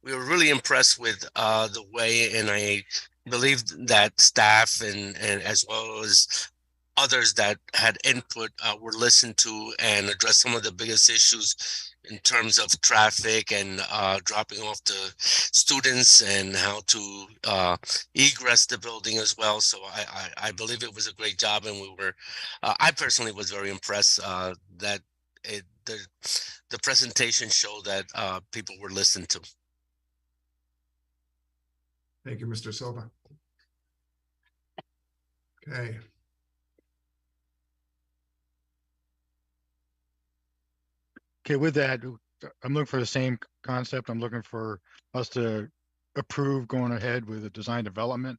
we were really impressed with the way, and I believe that staff and as well as others that had input were listened to and addressed some of the biggest issues in terms of traffic and dropping off the students and how to egress the building as well. So I believe it was a great job, and we were, I personally was very impressed that the presentation showed that people were listened to. Thank you, Mr. Silva. Okay. Okay, with that, I'm looking for the same concept. I'm looking for us to approve going ahead with the design development.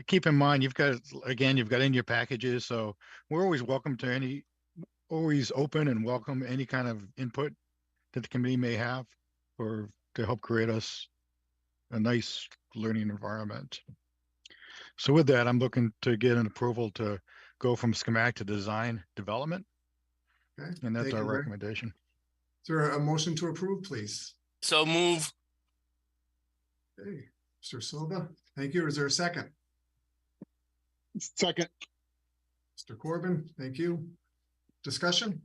Keep in mind, you've got in your packages, so we're always welcome to always open and welcome any kind of input that the committee may have or to help create us a nice learning environment. So with that, I'm looking to get an approval to go from schematic to design development. Okay. And that's our recommendation. Is there a motion to approve, please? So move. Okay, Mr. Silva, thank you. Is there a second? Second. Mr. Corbin, thank you. Discussion?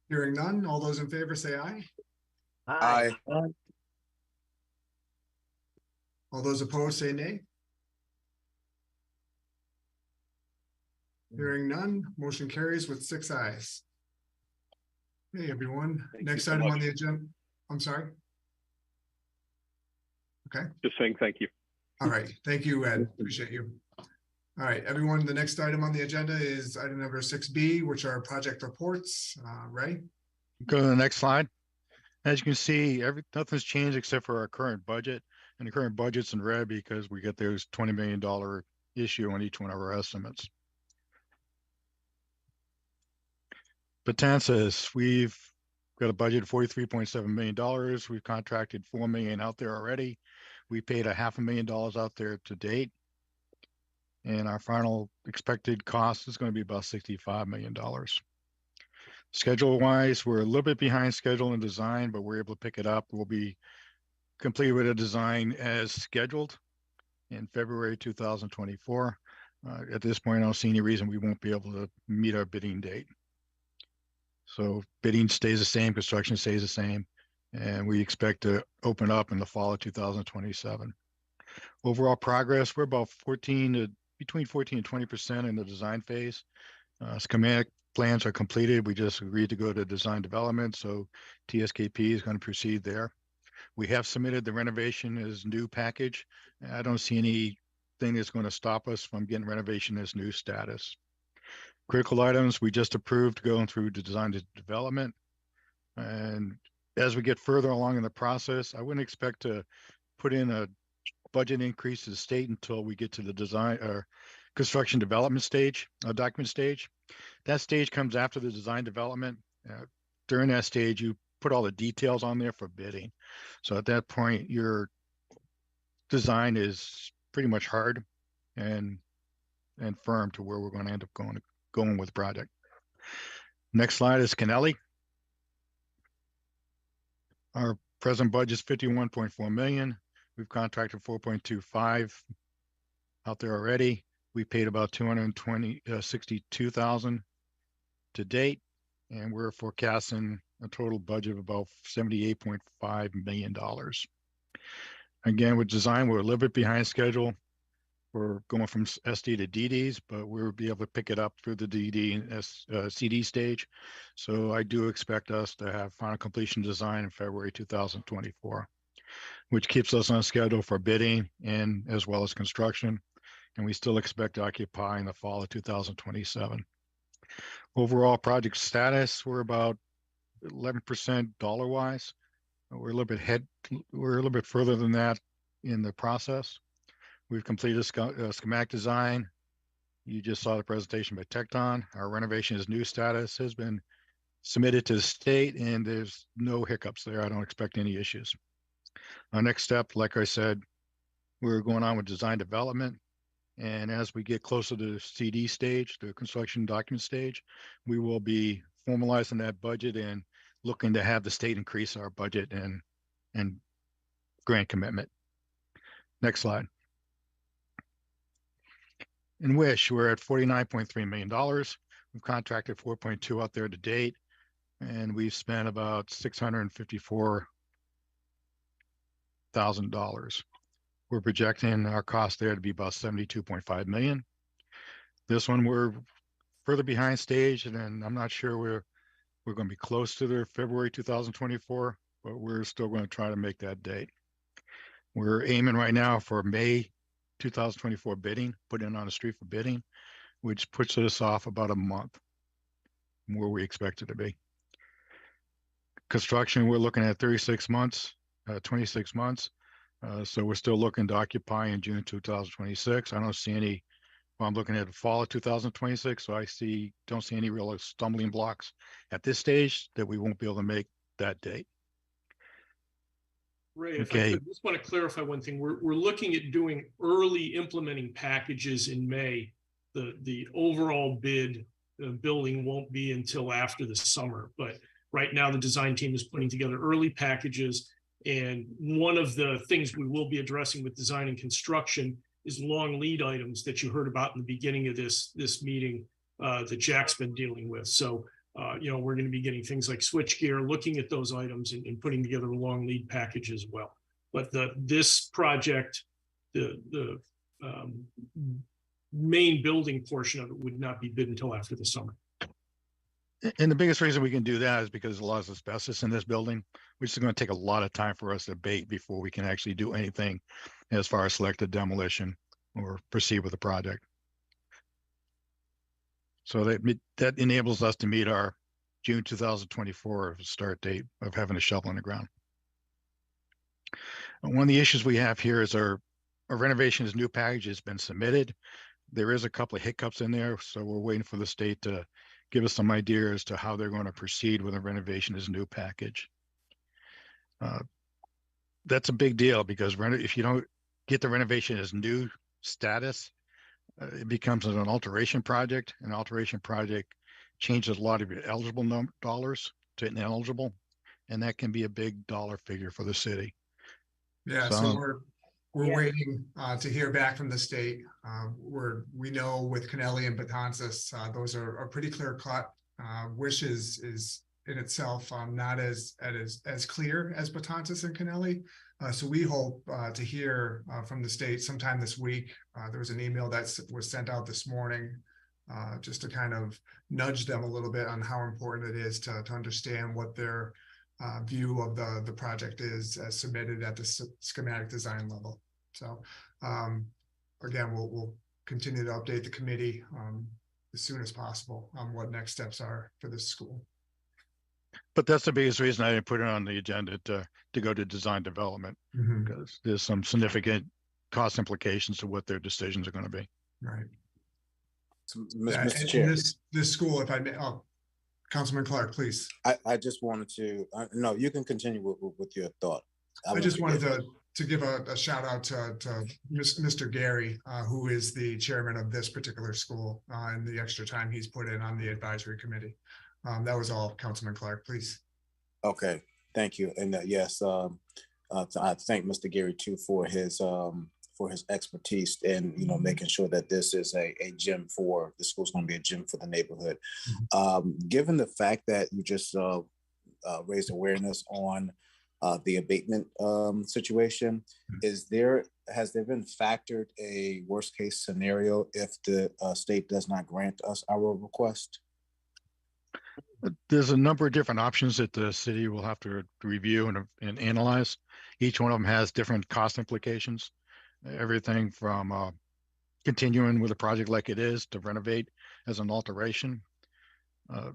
Hearing none, all those in favor say aye. Aye. All those opposed say nay. Hearing none, motion carries with 6 ayes. Hey, everyone. Next item on the agenda. I'm sorry. Okay. Just saying thank you. All right. Thank you, Ed. Appreciate you. All right, everyone, the next item on the agenda is item number 6B, which are project reports. Ray? Go to the next slide. As you can see, nothing's changed except for our current budget, and the current budget's in red because we get those $20 million issue on each one of our estimates. Betances, we've got a budget of $43.7 million. We've contracted $4 million out there already. We paid $500,000 out there to date. And our final expected cost is going to be about $65 million. Schedule wise, we're a little bit behind schedule and design, but we're able to pick it up. We'll be complete with a design as scheduled in February 2024. At this point, I don't see any reason we won't be able to meet our bidding date. So bidding stays the same, construction stays the same, and we expect to open up in the fall of 2027. Overall progress, we're about between 14 and 20% in the design phase. Schematic plans are completed. We just agreed to go to design development, so TSKP is going to proceed there. We have submitted the renovation as new package. I don't see anything that's going to stop us from getting renovation as new status. Critical items, we just approved going through the design to development. And as we get further along in the process, I wouldn't expect to put in a budget increase to the state until we get to the design or construction development stage, document stage. That stage comes after the design development. During that stage, you put all the details on there for bidding. So at that point, your design is pretty much hard and firm to where we're going to end up going with the project. Next slide is Kennelly. Our present budget is $51.4 million. We've contracted 4.25 out there already. We paid about $262,000 to date, and we're forecasting a total budget of about $78.5 million. Again, with design, we're a little bit behind schedule. We're going from SD to DDs, but we'll be able to pick it up through the DD and CD stage. So I do expect us to have final completion design in February 2024. Which keeps us on schedule for bidding and as well as construction. And we still expect to occupy in the fall of 2027. Overall project status, we're about 11% dollar wise. We're a little bit further than that in the process. We've completed schematic design. You just saw the presentation by Tecton. Our renovation is new status has been submitted to the state and there's no hiccups there. I don't expect any issues. Our next step, like I said, we're going on with design development. And as we get closer to the CD stage, the construction document stage, we will be formalizing that budget and looking to have the state increase our budget and grant commitment. Next slide. In Wish, we're at $49.3 million. We've contracted 4.2 out there to date, and we've spent about $654,000. We're projecting our cost there to be about $72.5 million. This one we're further behind stage, and then I'm not sure we're going to be close to the February 2024, but we're still going to try to make that date. We're aiming right now for May 2024 bidding, put in on the street for bidding, which puts us off about a month from where we expect it to be. Construction, we're looking at 36 months. 26 months. So we're still looking to occupy in June 2026. I don't see any, well, I'm looking at the fall of 2026. So don't see any real stumbling blocks at this stage that we won't be able to make that date. Ray, if I could just want to clarify one thing. We're looking at doing early implementing packages in May. The overall bid building won't be until after the summer, but right now the design team is putting together early packages. And one of the things we will be addressing with design and construction is long lead items that you heard about in the beginning of this meeting that Jack's been dealing with. So, we're going to be getting things like switchgear, looking at those items and putting together a long lead package as well. But this project, the main building portion of it would not be bid until after the summer. And the biggest reason we can do that is because there's a lot of asbestos in this building, which is going to take a lot of time for us to abate before we can actually do anything as far as selected demolition or proceed with the project. So that enables us to meet our June 2024 start date of having a shovel in the ground. And one of the issues we have here is our renovations new package has been submitted. There is a couple of hiccups in there, so we're waiting for the state to give us some idea as to how they're going to proceed with the renovation as new package. That's a big deal because if you don't get the renovation as new status, it becomes an alteration project. An alteration project changes a lot of your eligible dollars to ineligible, and that can be a big dollar figure for the city. Yeah, so we're waiting to hear back from the state. We know with Kennelly and Betances, those are pretty clear cut. Wishes is in itself not as clear as Betances and Kennelly. So we hope to hear from the state sometime this week. There was an email that was sent out this morning just to kind of nudge them a little bit on how important it is to understand what their view of the project is as submitted at the schematic design level. So again, we'll continue to update the committee as soon as possible on what next steps are for this school. But that's the biggest reason I didn't put it on the agenda to go to design development, because there's some significant cost implications to what their decisions are going to be. Right. So, Mr. Chair. This school, if I may, Councilman Clark, please. I just wanted to, no, you can continue with your thought. I just wanted to give a shout out to Mr. Gary, who is the chairman of this particular school, and the extra time he's put in on the advisory committee. That was all, Councilman Clark, please. Okay, thank you. And yes, I thank Mr. Gary too for his expertise and making sure that this is a gym for the school's going to be a gym for the neighborhood. Given the fact that you just raised awareness on the abatement situation, has there been factored a worst case scenario if the state does not grant us our request? There's a number of different options that the city will have to review and analyze. Each one of them has different cost implications. Everything from continuing with a project like it is to renovate as an alteration,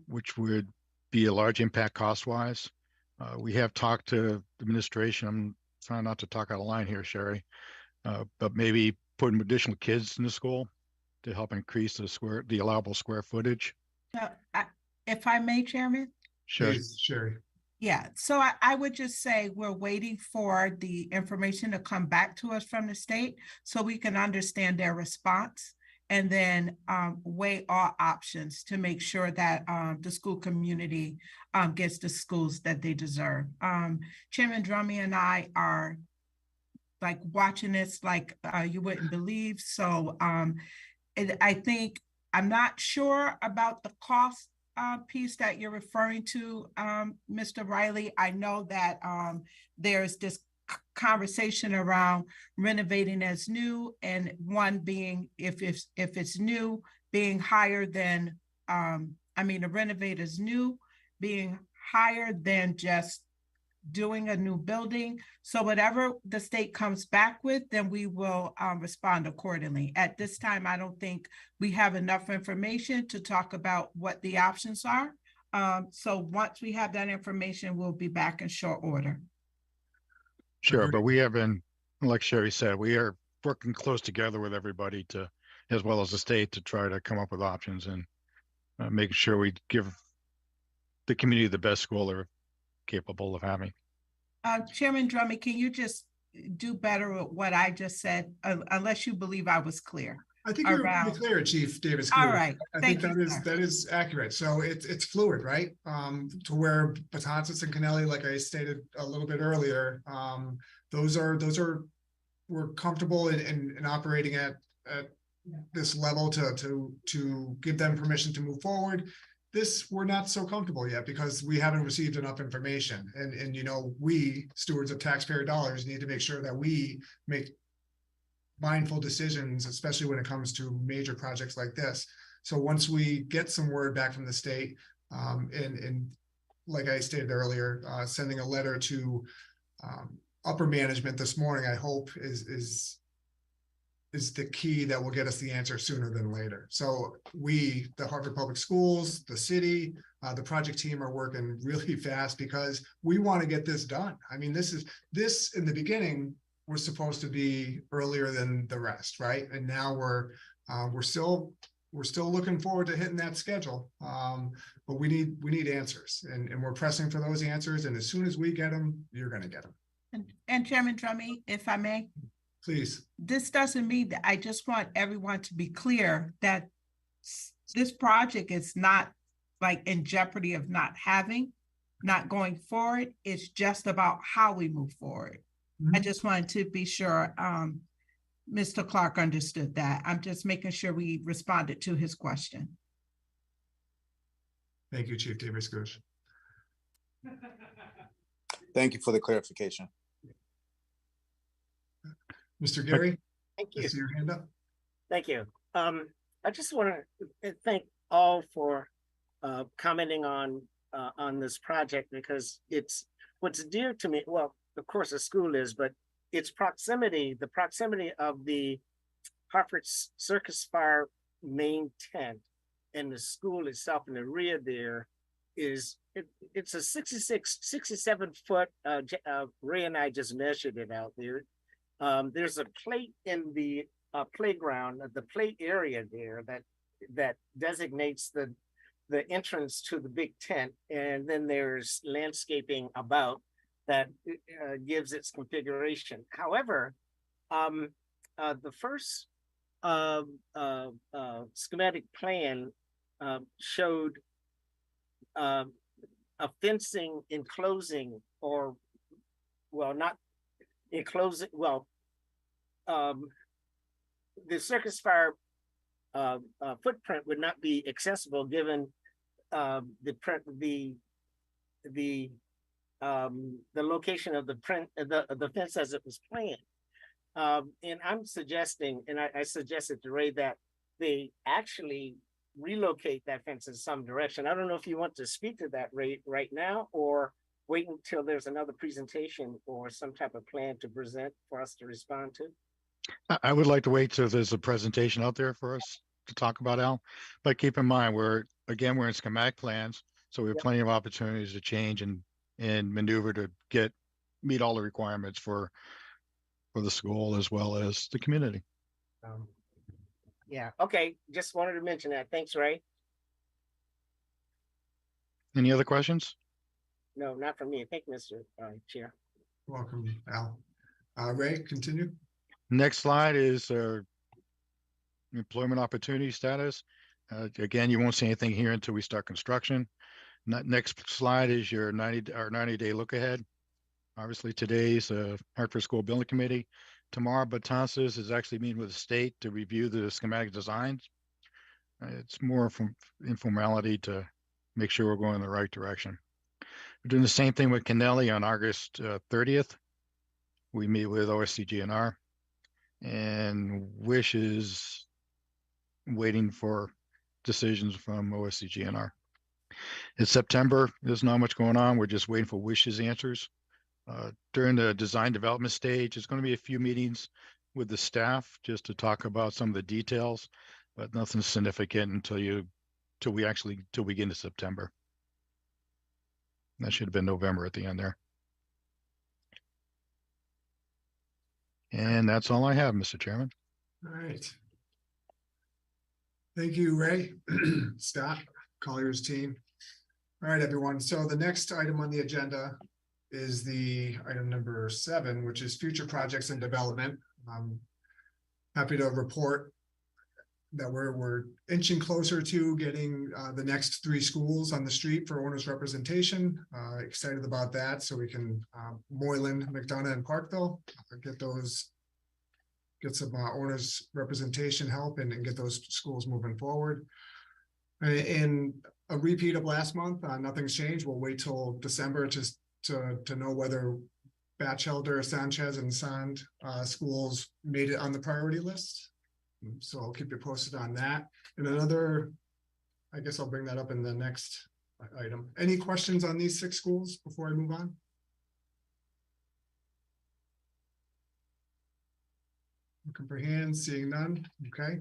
which would be a large impact cost-wise. We have talked to the administration. I'm trying not to talk out of line here, Sherry, but maybe putting additional kids in the school to help increase the allowable square footage. If I may, Chairman? Sure. Please, Sherry. Yeah, so I would just say we're waiting for the information to come back to us from the state so we can understand their response and then weigh all options to make sure that the school community gets the schools that they deserve. Chairman Drummy and I are like watching this like you wouldn't believe. So I think I'm not sure about the cost piece that you're referring to, Mr. Riley. I know that there's this conversation around renovating as new, and one being if it's new being higher than the renovate as new being higher than just doing a new building. So whatever the state comes back with, then we will respond accordingly. At this time, I don't think we have enough information to talk about what the options are. So once we have that information, we'll be back in short order. Sure, but we have been, like Sherry said, we are working close together with everybody as well as the state, to try to come up with options and making sure we give the community the best school they're capable of having. Chairman Drummy, can you just do better with what I just said, unless you believe I was clear? I think you're pretty clear, Chief Davis. All right. I think that is accurate. So it's fluid, right? To where Betances and Kennelly, like I stated a little bit earlier, we're comfortable in operating at this level to give them permission to move forward. This, we're not so comfortable yet because we haven't received enough information. And we, stewards of taxpayer dollars, need to make sure that we make mindful decisions, especially when it comes to major projects like this. So once we get some word back from the state, And like I stated earlier, sending a letter to upper management this morning, I hope is the key that will get us the answer sooner than later. So we, the Hartford Public Schools, the city, the project team are working really fast because we want to get this done. I mean, this in the beginning was supposed to be earlier than the rest, right? And now we're still looking forward to hitting that schedule. But we need answers, and we're pressing for those answers. And as soon as we get them, you're going to get them. And Chairman Drummy, if I may. Please. This doesn't mean that I just want everyone to be clear that this project is not like in jeopardy of not going forward. It's just about how we move forward. I just wanted to be sure Mr. Clark understood that. I'm just making sure we responded to his question. Thank you, Chief Davis-Gooch. Thank you for the clarification. Mr. Gary? Thank you. I see your hand up. Thank you. I just want to thank all for commenting on this project, because it's what's dear to me. Well, of course, the school is, but its proximity, the proximity of the Hartford Circus Fire main tent and the school itself in the rear there is, it's a 67 foot, Ray and I just measured it out there. There's a plate in the playground, the play area there that designates the entrance to the big tent, and then there's landscaping about that gives its configuration. However, the first schematic plan showed a fencing enclosing, or well, not enclosing, well, the circus fire footprint would not be accessible given the location of the fence as it was planned. And I'm suggesting, and I suggested to Ray, that they actually relocate that fence in some direction. I don't know if you want to speak to that, Ray, right now, or wait until there's another presentation or some type of plan to present for us to respond to. I would like to wait till there's a presentation out there for us to talk about, Al. But keep in mind, we're in schematic plans, so we have plenty of opportunities to change and maneuver to meet all the requirements for the school as well as the community. Yeah, okay, just wanted to mention that. Thanks, Ray. Any other questions? No, not from me. Thank you, Mr. Chair. Welcome, Al. Ray, continue. Next slide is employment opportunity status. Again, you won't see anything here until we start construction. Next slide is our 90-day look ahead. Obviously, today's Hartford School Building Committee. Tomorrow, Batances is actually meeting with the state to review the schematic designs. It's more from informality to make sure we're going in the right direction. We're doing the same thing with Kennelly on August 30th. We meet with OSCGNR, and WISH is waiting for decisions from OSCGNR. It's September. There's not much going on. We're just waiting for WISH's answers. During the design development stage, there's going to be a few meetings with the staff just to talk about some of the details, but nothing significant until we get into September. That should have been November at the end there. And that's all I have, Mr. Chairman. All right. Thank you, Ray. Scott, Collier's team. All right, everyone. So the next item on the agenda is the item number 7, which is future projects and development. I'm happy to report that we're inching closer to getting the next 3 schools on the street for owners representation. Excited about that, so we can Moylan, McDonough, and Parkville get some owners representation help and get those schools moving forward. And a repeat of last month, nothing's changed. We'll wait till December just to know whether Batchelder, Sanchez, and Sand schools made it on the priority list. So I'll keep you posted on that. And another, I guess I'll bring that up in the next item. Any questions on these 6 schools before I move on? Looking for hands, seeing none. Okay.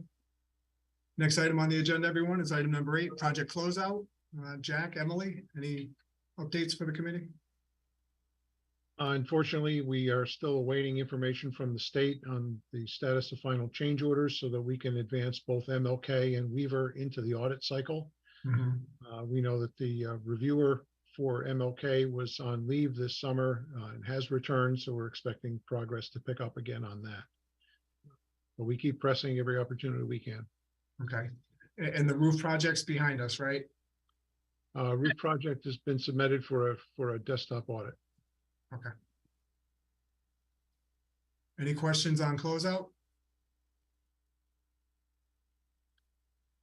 Next item on the agenda, everyone, is item number 8, project closeout. Jack, Emily, any updates for the committee? Unfortunately, we are still awaiting information from the state on the status of final change orders so that we can advance both MLK and Weaver into the audit cycle. We know that the reviewer for MLK was on leave this summer and has returned, so we're expecting progress to pick up again on that. But we keep pressing every opportunity we can. Okay. And the roof project's behind us, right? Roof project has been submitted for a desktop audit. Okay. Any questions on closeout?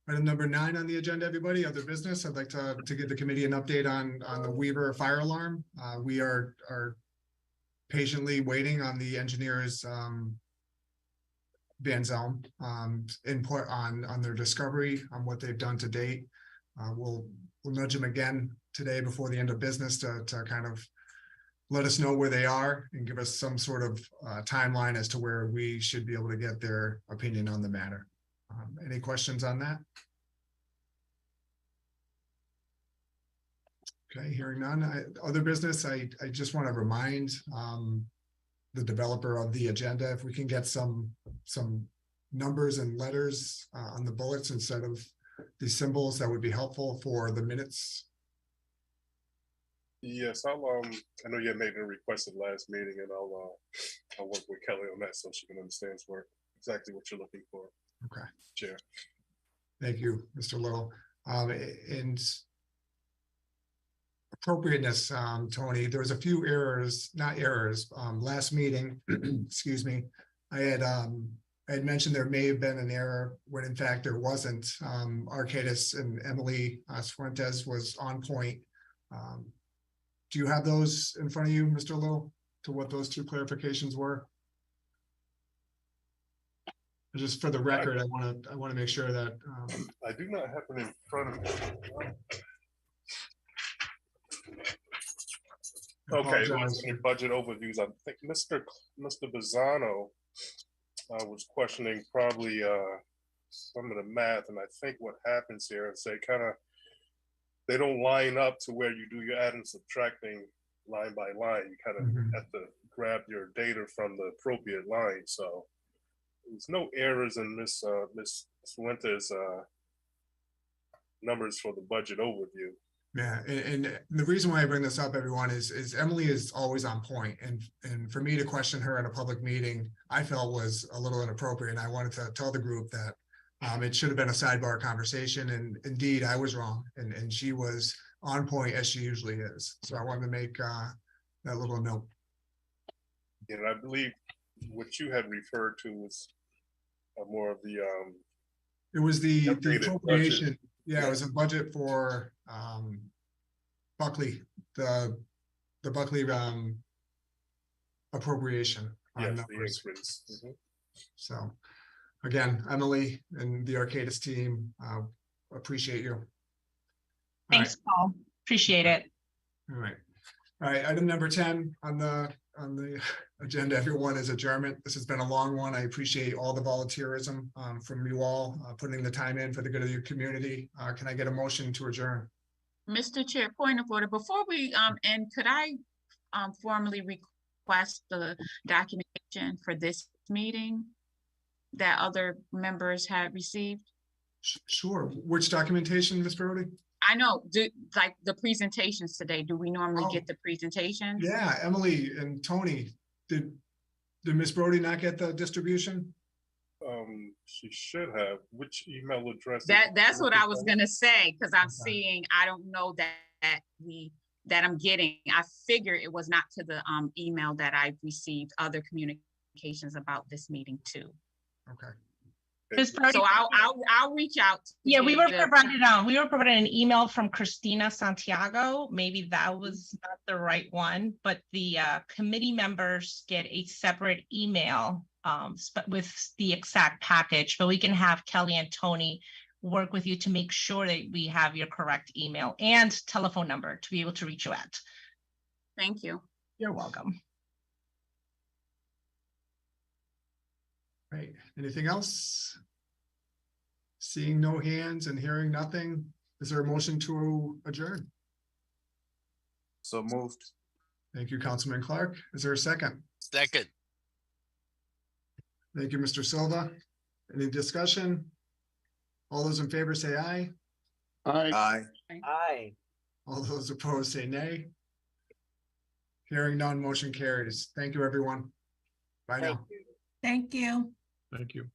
Item number 9 on the agenda, everybody, other business. I'd like to give the committee an update on the Weaver fire alarm. We are patiently waiting on the engineers Van Zelm input on their discovery, on what they've done to date. We'll nudge them again today before the end of business to kind of let us know where they are and give us some sort of timeline as to where we should be able to get their opinion on the matter. Any questions on that? Okay, hearing none. Other business, I just want to remind the developer of the agenda, if we can get some numbers and letters on the bullets instead of these symbols, that would be helpful for the minutes. Yes, I know you had made a request at last meeting, and I'll work with Kelly on that so she can understand exactly what you're looking for. Okay. Chair. Thank you, Mr. Little. And appropriateness, Tony, there was a few errors, not errors, last meeting, excuse me. I had mentioned there may have been an error when in fact there wasn't. Arcadis and Emily Fuentes was on point. Do you have those in front of you, Mr. Little, to what those 2 clarifications were? Just for the record, I want to make sure that I do not have it in front of me. Okay, it was in your budget overviews. I think Mr. Bizzano was questioning probably some of the math, and I think what happens here is they don't line up to where you do your add and subtracting line by line. You kind of have to grab your data from the appropriate line. So there's no errors in Miss Fuentes' numbers for the budget overview. Yeah, and the reason why I bring this up, everyone, is Emily is always on point, and for me to question her in a public meeting, I felt was a little inappropriate. And I wanted to tell the group that it should have been a sidebar conversation, and indeed I was wrong, and she was on point as she usually is. So I wanted to make that little note. And I believe what you had referred to was more of the it was the appropriation. Budget. Yeah, it was a budget for Buckley, the Buckley appropriation. Yes, the increase. So again, Emily and the Arcadis team, appreciate you. Thanks, Paul. Appreciate it. All right. Item number 10 on the agenda, everyone, is adjournment. This has been a long one. I appreciate all the volunteerism from you all, putting the time in for the good of your community. Can I get a motion to adjourn? Mr. Chair, point of order. Before we end, could I formally request the documentation for this meeting that other members had received? Sure. Which documentation, Ms. Brody? I know, like the presentations today, do we normally get the presentations? Yeah, Emily and Tony, did Ms. Brody not get the distribution? She should have. Which email address? That's what I was gonna say, because I'm seeing, I don't know that I'm getting. I figure it was not to the email that I received other communications about this meeting too. Okay. So I'll reach out. Yeah, we were provided an email from Christina Santiago. Maybe that was not the right one, but the committee members get a separate email with the exact package, but we can have Kelly and Tony work with you to make sure that we have your correct email and telephone number to be able to reach you at. Thank you. You're welcome. Right, anything else? Seeing no hands and hearing nothing, is there a motion to adjourn? So moved. Thank you, Councilman Clark. Is there a second? Second. Thank you, Mr. Silva. Any discussion? All those in favor say aye. Aye. Aye. All those opposed say nay. Hearing none, motion carries. Thank you, everyone. Bye now. Thank you. Thank you.